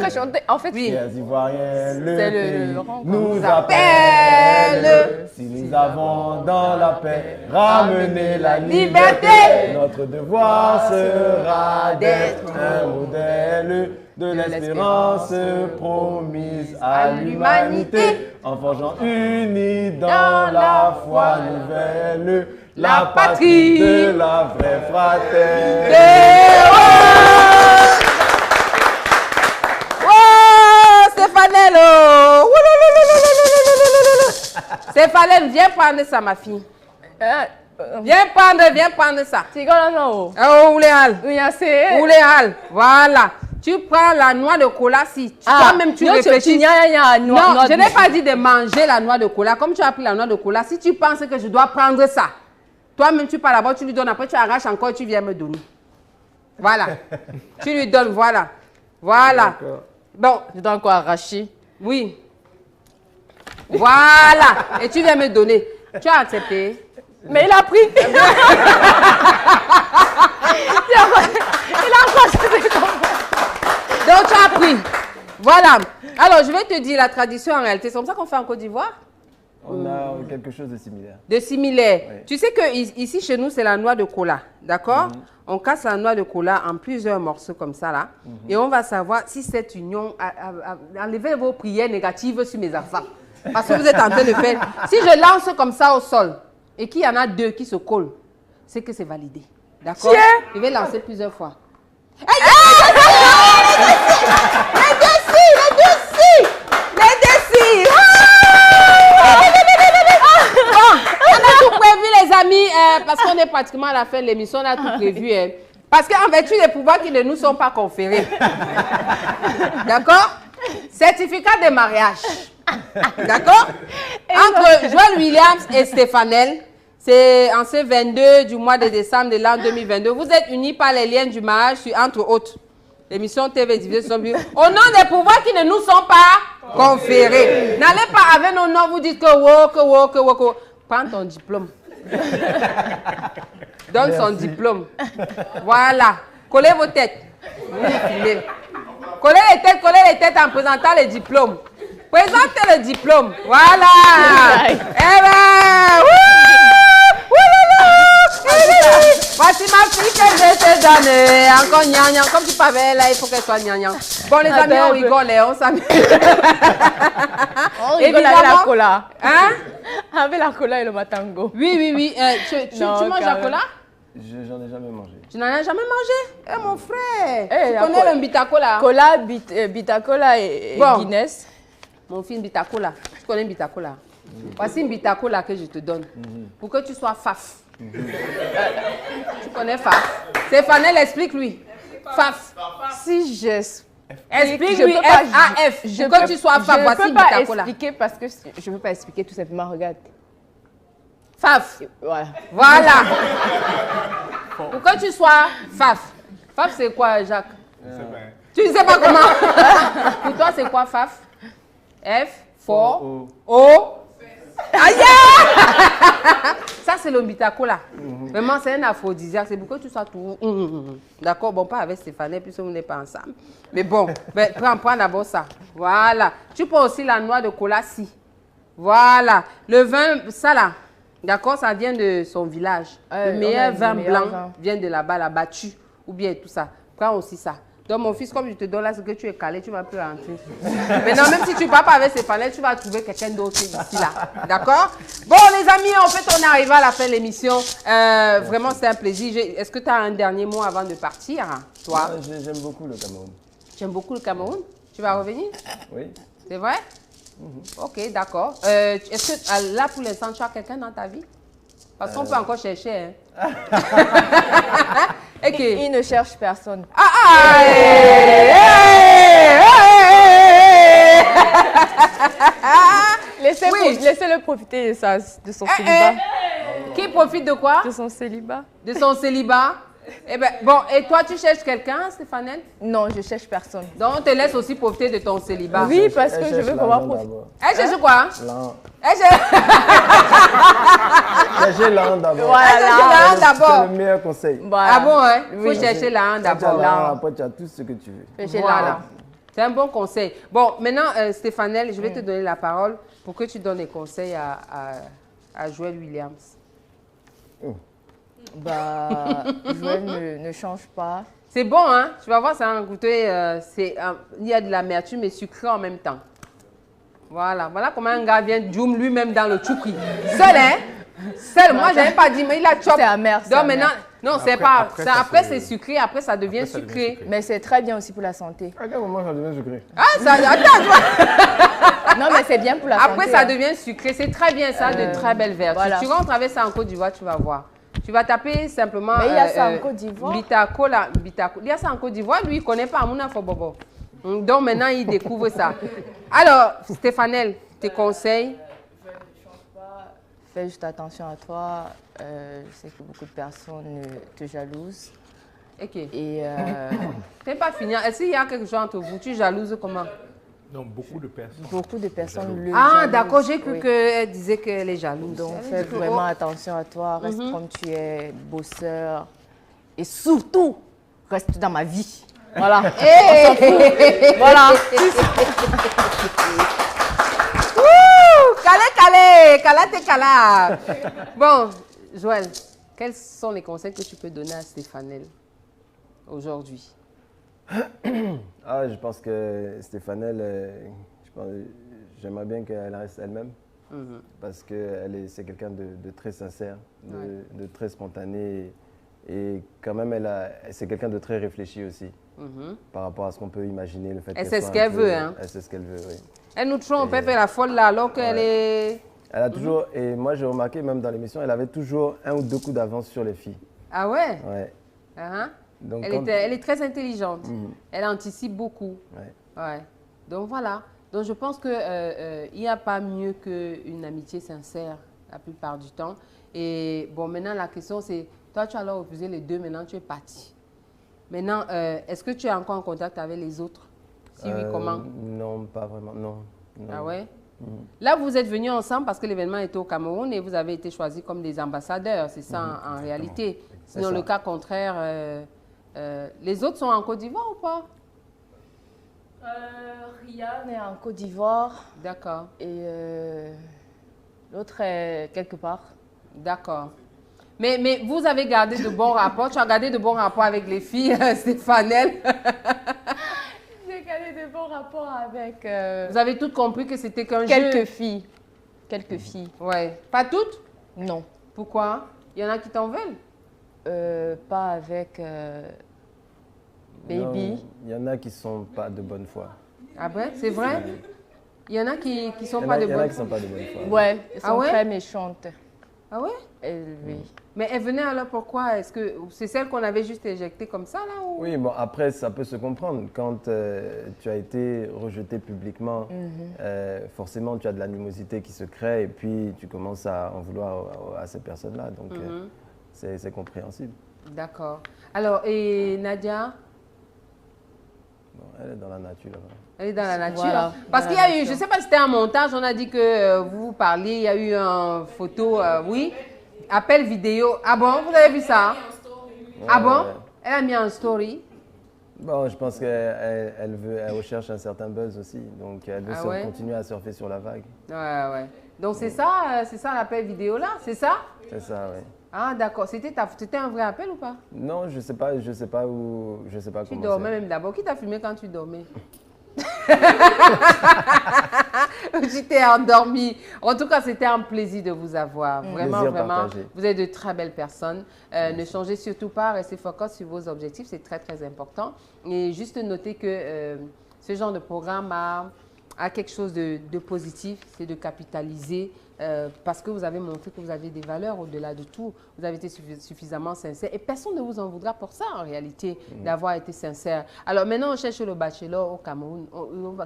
En fait, oui. Les Ivoiriens, le pays nous appelle. Si nous avons dans la paix ramené la liberté, notre devoir sera d'être un modèle de l'espérance promise à l'humanité, en forgeant unis dans la foi nouvelle, la patrie de la vraie fraternité. Oh, Stéphanel! Stéphanel, viens prendre ça, ma fille. Viens prendre ça. Oh, voilà. Tu prends la noix de cola si toi-même tu réfléchis. Non, je n'ai pas dit de manger la noix de cola. Comme tu as pris la noix de cola, si tu penses que je dois prendre ça, toi-même tu pars là-bas, tu lui donnes, après tu arraches encore et tu viens me donner. Voilà. Tu lui donnes, voilà. Voilà. Bon. Je dois encore arracher. Oui. Voilà. Et tu viens me donner. Tu as accepté. Mais il a pris. Il a accepté. Donc tu as pris. Voilà. Alors, je vais te dire la tradition en réalité. C'est comme ça qu'on fait en Côte d'Ivoire? On a quelque chose de similaire. De similaire. Oui. Tu sais que ici, chez nous, c'est la noix de cola. D'accord? On casse la noix de cola en plusieurs morceaux comme ça, là. Et on va savoir si cette union... Enlevez vos prières négatives sur mes enfants. Parce que vous êtes en train de faire... Si je lance comme ça au sol et qu'il y en a deux qui se collent, c'est que c'est validé. D'accord? Je vais lancer plusieurs fois. Les deux-ci! Bon, on a tout prévu, les amis, parce qu'on est pratiquement à la fin de l'émission, on a tout prévu. Parce qu'en vertu des pouvoirs qui ne nous sont pas conférés. D'accord? Certificat de mariage. D'accord? Entre Joël Williams et Stéphanel, c'est en ce 22 du mois de décembre de l'an 2022. Vous êtes unis par les liens du mariage, entre autres. L'émission TV diffusée sur Bio. Au nom des pouvoirs qui ne nous sont pas conférés. N'allez pas avec nos noms, vous dites que wow. Prends ton diplôme. Donne son diplôme. Voilà. Collez vos têtes. Collez les têtes en présentant les diplômes. Présentez le diplôme. Voilà. Eh ben, voici ma fille que je te donne. Encore gnangnan. Comme tu parles là, il faut qu'elle soit gnangnan. Bon, les amis, on rigole, on s'amuse. On rigole avec la cola. Hein? Avec la cola et le matango. Oui. Tu manges la cola? J'en ai jamais mangé. Tu n'en as jamais mangé? Eh, mon frère. Tu connais le Bitacola? Cola, Bitacola et Guinness. Mon fils Bitacola. Tu connais Bitacola? Voici une Bitacola que je te donne. Pour que tu sois faf. Tu connais faf? Stéphane, explique-lui. Faf. Si j'explique. Explique-lui F-A-F. Pour que tu sois faf. Voici une Bitacola. Je ne peux pas expliquer parce que je ne peux pas expliquer tout simplement. Regarde. Faf. Voilà. Pour que tu sois faf. Faf, c'est quoi, Jacques? Tu ne sais pas comment? Pour toi, c'est quoi faf? F, fort, O. Aïe! Ça, c'est le Bitacola. Vraiment, c'est un aphrodisiaque. C'est pour que tu sois tout... D'accord? Bon, pas avec Stéphane, puisque vous n'êtes pas ensemble. Mais bon, prends d'abord ça. Voilà. Tu prends aussi la noix de cola, si. Voilà. Le vin, ça là. D'accord? Ça vient de son village. Le meilleur vin blanc vient de là-bas, la battue. Ou bien tout ça. Prends aussi ça. Donc, mon fils, comme je te donne là, c'est que tu es calé, tu ne vas plus rentrer. Maintenant, même si tu ne pars pas avec Stéphane, tu vas trouver quelqu'un d'autre ici, là. D'accord? Bon, les amis, en fait, on est arrivé à la fin de l'émission. Vraiment, c'est un plaisir. Est-ce que tu as un dernier mot avant de partir, toi? J'aime beaucoup le Cameroun. Tu aimes beaucoup le Cameroun? Tu vas revenir? Oui. C'est vrai? Ok, d'accord. Est-ce que là, pour l'instant, tu as quelqu'un dans ta vie? Parce qu'on peut encore chercher. Hein. Il ne cherche personne. Laissez-le profiter de son célibat. Qui profite de quoi? De son célibat. De son célibat. Eh ben, bon, et toi, tu cherches quelqu'un, Stéphanel? Non, je cherche personne. Donc, on te laisse aussi profiter de ton célibat. Oui, parce que je veux vraiment profiter. Elle cherche quoi? Elle cherche l'an d'abord. Voilà, c'est le meilleur conseil. Voilà. Ah bon, hein? Il faut chercher l'an d'abord. Après, tu as tout ce que tu veux. Voilà. C'est un bon conseil. Bon, maintenant, Stéphanel, je vais te donner la parole pour que tu donnes des conseils à Joël Williams. Joël ne change pas. C'est bon, hein? Tu vas voir, ça va goûter. Il y a de l'amertume mais sucré en même temps. Voilà. Voilà comment un gars vient Djoum lui-même dans le tchoukri. Seul, hein? Seul. Moi, je n'avais pas dit, mais il a chop. C'est amer. Donc maintenant, non, c'est pas. Après, c'est sucré. Après, ça devient sucré. Mais c'est très bien aussi pour la santé. À quel moment ça devient sucré? Non, mais c'est bien pour la santé. Après, ça devient sucré. C'est très bien ça, de très belles vertus. Voilà. Tu rentres avec ça en Côte d'Ivoire, tu vas voir. Tu vas taper simplement. Mais il y a ça en Côte d'Ivoire. Bitacola. Il y a ça en Côte d'Ivoire. Lui, il ne connaît pas Amouna Fobobo. Donc maintenant, il découvre ça. Alors, Stéphanel, tes conseils? Joël ne change pas. Fais juste attention à toi. Je sais que beaucoup de personnes te jalousent. Ok. Et tu n'es pas fini. Est-ce qu'il y a quelque chose entre vous? Tu es jalouse comment? Non, beaucoup de personnes. Beaucoup de personnes le Ah, d'accord, j'ai cru qu'elle disait qu'elle est jalouse. Donc, fais vraiment attention à toi, reste comme tu es, bosseur. Et surtout, reste dans ma vie. Voilà. Voilà. Cala. Bon, Joël, quels sont les conseils que tu peux donner à Stéphanel aujourd'hui? Je pense que Stéphanel, j'aimerais bien qu'elle reste elle-même. Parce que c'est quelqu'un de très sincère, de très spontané. Et quand même, c'est quelqu'un de très réfléchi aussi. Par rapport à ce qu'on peut imaginer. Le fait elle sait ce qu'elle veut. Hein? Elle sait ce qu'elle veut, oui. Elle nous trompe, elle fait la folle là, alors qu'elle est... Elle a toujours, et moi j'ai remarqué même dans l'émission, elle avait toujours 1 ou 2 coups d'avance sur les filles. Ah ouais? Ouais. Donc, elle est très intelligente. Elle anticipe beaucoup. Ouais. Donc voilà. Donc je pense qu'il n'y a pas mieux qu'une amitié sincère la plupart du temps. Et bon, maintenant la question c'est, toi tu as alors refusé les deux, maintenant tu es parti. Maintenant, est-ce que tu es encore en contact avec les autres? Si oui, comment? Non, pas vraiment, non. Ah ouais? Là, vous êtes venus ensemble parce que l'événement était au Cameroun et vous avez été choisis comme des ambassadeurs, c'est ça en réalité. Sinon, le cas contraire, les autres sont en Côte d'Ivoire ou pas? Ryan est en Côte d'Ivoire. D'accord. Et l'autre est quelque part. D'accord. Mais vous avez gardé de bons rapports. Tu as gardé de bons rapports avec les filles, Stéphanel. J'ai gardé de bons rapports avec... Vous avez toutes compris que c'était qu'un jeu? Quelques filles. Quelques filles. Ouais. Pas toutes? Non. Pourquoi? Il y en a qui t'en veulent? Pas avec Baby. Non, il y en a qui ne sont pas de bonne foi. Ah ben, c'est vrai? Il y en a qui ne sont pas de bonne foi. Il y en a qui sont pas de bonne foi. Ouais, elles sont très méchantes. Ah ouais? Oui. Mais elle venait alors pourquoi? Est-ce que c'est celle qu'on avait juste éjectée comme ça là ou... Oui, bon après ça peut se comprendre. Quand tu as été rejeté publiquement, forcément tu as de l'animosité qui se crée et puis tu commences à en vouloir à ces personnes-là. Donc c'est compréhensible. D'accord. Alors, et Nadia? Bon, elle est dans la nature là-bas. Elle est dans la nature. Voilà, parce qu'il y a eu, je ne sais pas si c'était un montage, on a dit que vous parliez, il y a eu une photo, oui, appel vidéo. Ah bon, vous avez vu ça? Ah bon? Elle a mis en story. Bon, je pense qu'elle recherche un certain buzz aussi, donc elle veut continuer à surfer sur la vague. Ouais. Donc c'est ça l'appel vidéo là, c'est ça? C'est ça, oui. Ah d'accord, c'était un vrai appel ou pas? Non, je sais pas comment. Tu dormais même d'abord. Qui t'a filmé quand tu dormais? Tu t'es endormi. En tout cas, c'était un plaisir de vous avoir. Vraiment, partagé. Vous êtes de très belles personnes. Ne changez surtout pas, restez focus sur vos objectifs, c'est très très important. Et juste noter que ce genre de programme a quelque chose de positif, c'est de capitaliser parce que vous avez montré que vous avez des valeurs au-delà de tout. Vous avez été suffisamment sincère et personne ne vous en voudra pour ça en réalité, d'avoir été sincère. Alors maintenant, on cherche le bachelor au Cameroun.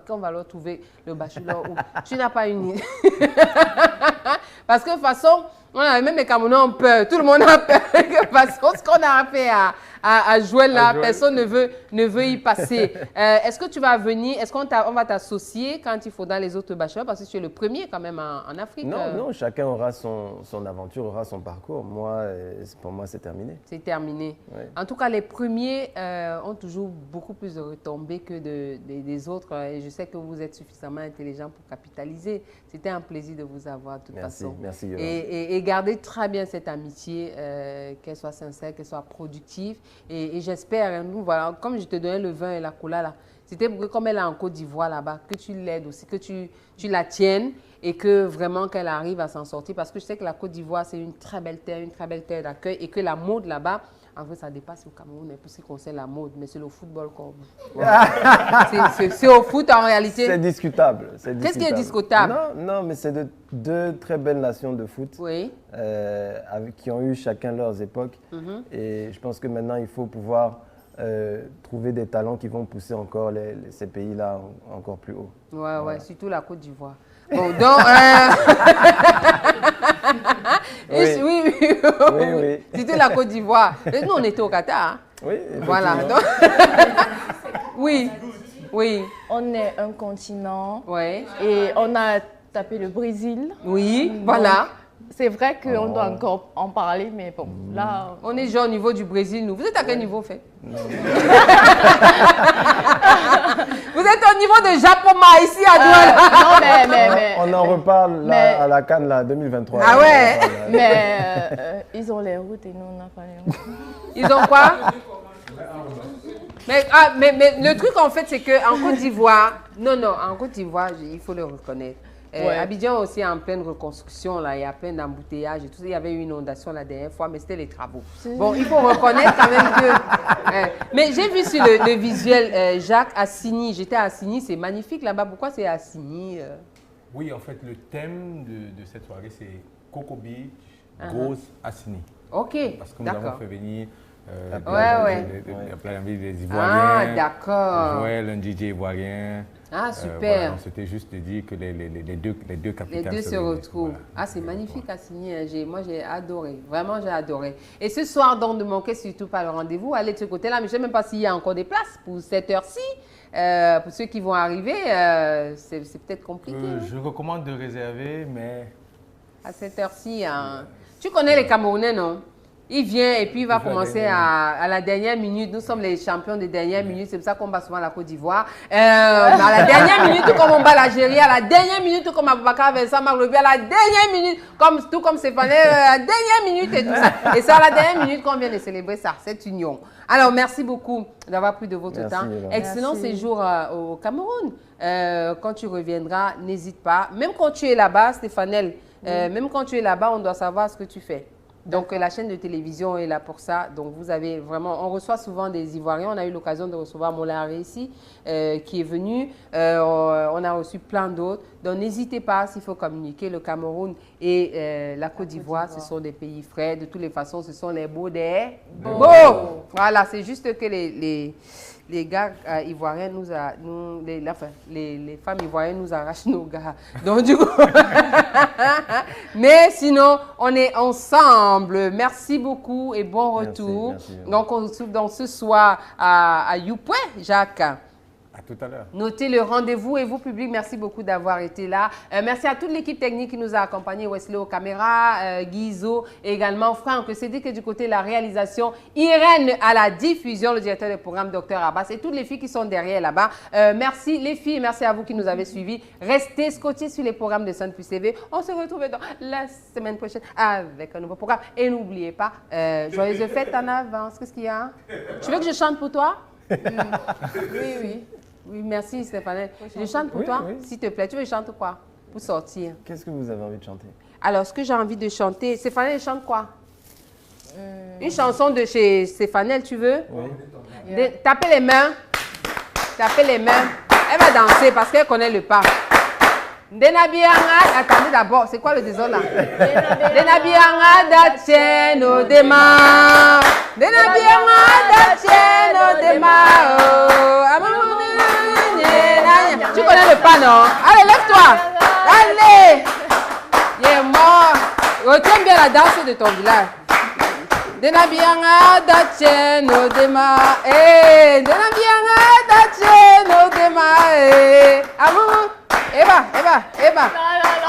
Quand on va leur trouver le bachelor où tu n'as pas une idée. Parce que de toute façon, même les Camerounais ont peur. Tout le monde a peur. De toute façon, ce qu'on a fait à Joël là, personne ne veut y passer. Est-ce que tu vas venir, est-ce qu'on va t'associer quand il faudra les autres bachelors? Parce que tu es le premier quand même en Afrique. Non, chacun aura son aventure, aura son parcours. Pour moi, c'est terminé. C'est terminé. Ouais. En tout cas, les premiers ont toujours beaucoup plus de retombées que des autres. Et je sais que vous êtes suffisamment intelligent pour capitaliser. C'était un plaisir de vous avoir de toute façon. Merci. Et gardez très bien cette amitié, qu'elle soit sincère, qu'elle soit productive. Et j'espère, voilà, comme je te donnais le vin et la cola là, c'était pour que comme elle est en Côte d'Ivoire là-bas, que tu l'aides aussi, que tu la tiennes et que vraiment qu'elle arrive à s'en sortir. Parce que je sais que la Côte d'Ivoire, c'est une très belle terre d'accueil et que la mode là-bas, en fait, ça dépasse au Cameroun, pour ce qui concerne la mode, mais c'est le football comme... c'est au foot en réalité. C'est discutable. Qu'est-ce qui est discutable? Non, mais c'est deux très belles nations de foot qui ont eu chacun leurs époques. Et je pense que maintenant, il faut pouvoir trouver des talents qui vont pousser encore ces pays-là encore plus haut. Ouais, surtout la Côte d'Ivoire. Bon, donc... Oui. C'était la Côte d'Ivoire. Nous, on était au Qatar. Hein. Oui, voilà. Donc, oui, oui. On est un continent. Ouais. Et on a tapé le Brésil. Oui, voilà. C'est vrai qu'on doit encore en parler, mais bon, là... On est genre au niveau du Brésil, nous. Vous êtes à quel niveau, fait? Vous êtes au niveau de Japoma, ici, à Douala. Non, mais... On en reparle là, à la Cannes, là, 2023. Ah ouais? Mais ils ont les routes et nous, on n'a pas les routes. Ils ont quoi? Mais le truc, en fait, c'est qu'en Côte d'Ivoire... Non, en Côte d'Ivoire, il faut le reconnaître. Abidjan aussi est en pleine reconstruction, là, il y a plein d'embouteillages et tout ça. Il y avait eu une inondation la dernière fois, mais c'était les travaux. Bon, il faut reconnaître quand même que... mais j'ai vu sur le visuel Jacques Assini, j'étais à Assini, c'est magnifique là-bas. Pourquoi c'est Assini? Oui, en fait, le thème de cette soirée, c'est Coco Beach, Grosse Assini. Ok, parce que nous avons fait venir... des Ivoiriens. Ah, d'accord. Joël, un DJ ivoirien. Ah, super. Voilà, c'était juste de dire que les deux capitales se retrouvent. Voilà. Ah, c'est magnifique à signer. Moi, j'ai adoré. Vraiment, j'ai adoré. Et ce soir, donc, ne manquez surtout pas le rendez-vous. Allez de ce côté-là. Mais je ne sais même pas s'il y a encore des places pour cette heure-ci. Pour ceux qui vont arriver, c'est peut-être compliqué. Je recommande de réserver, mais... À cette heure-ci, tu connais les Camerounais, non? Il vient et puis il va commencer à la dernière minute. Nous sommes les champions des dernières minutes. C'est pour ça qu'on bat souvent la Côte d'Ivoire. À la dernière minute, tout comme on bat l'Algérie. À la dernière minute, tout comme Aboubakar Vincent Maglobi. À la dernière minute, tout comme Stéphane. À la dernière minute et tout ça. Et c'est à la dernière minute qu'on vient de célébrer ça, cette union. Alors, merci beaucoup d'avoir pris de votre temps. Excellent séjour au Cameroun. Quand tu reviendras, n'hésite pas. Même quand tu es là-bas, Stéphanel, même quand tu es là-bas, on doit savoir ce que tu fais. Donc, la chaîne de télévision est là pour ça. Donc, vous avez vraiment... On reçoit souvent des Ivoiriens. On a eu l'occasion de recevoir Molaré ici, qui est venu. On a reçu plein d'autres. Donc, n'hésitez pas, s'il faut communiquer, le Cameroun et la Côte d'Ivoire, ce sont des pays frais. De toutes les façons, ce sont les beaux des beaux. Voilà, c'est juste que les gars ivoiriens les femmes ivoiriennes nous arrachent nos gars. Donc, du coup... Mais sinon, on est ensemble. Merci beaucoup et bon retour. Merci. Donc, on se retrouve dans ce soir à Youpoué, Jacques. À tout à l'heure. Notez le rendez-vous et vous, public, merci beaucoup d'avoir été là. Merci à toute l'équipe technique qui nous a accompagnés, Wesley aux caméras, Guizo, et également Franck, c'est dit que du côté de la réalisation, Irène à la diffusion, le directeur du programme Dr Abbas et toutes les filles qui sont derrière là-bas. Merci les filles, merci à vous qui nous avez suivis. Restez scotchés sur les programmes de Sun Plus TV. On se retrouve dans la semaine prochaine avec un nouveau programme. Et n'oubliez pas, joyeuses fêtes en avance. Qu'est-ce qu'il y a? Tu veux que je chante pour toi? Oui. Oui, merci Stéphane. Je chante pour toi, s'il te plaît. Tu veux que je chante quoi? Pour sortir. Qu'est-ce que vous avez envie de chanter? Alors, ce que j'ai envie de chanter, Stéphane, chante quoi? Une chanson de chez Stéphanel, tu veux? Oui. Tapez les mains. Tapez les mains. Elle va danser parce qu'elle connaît le pas. Denabianga, attendez d'abord, c'est quoi le désordre là? Denabianga dacheno dema. Denabianga dacheno dema. Tu connais le pas, non? Allez, lève-toi. Allez. Il est mort. Retiens bien la danse de ton village. Denabianga dacheno dema. Denabianga dacheno dema. Eva.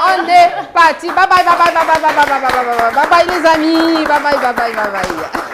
On est parti. Bye bye les amis. Bye bye.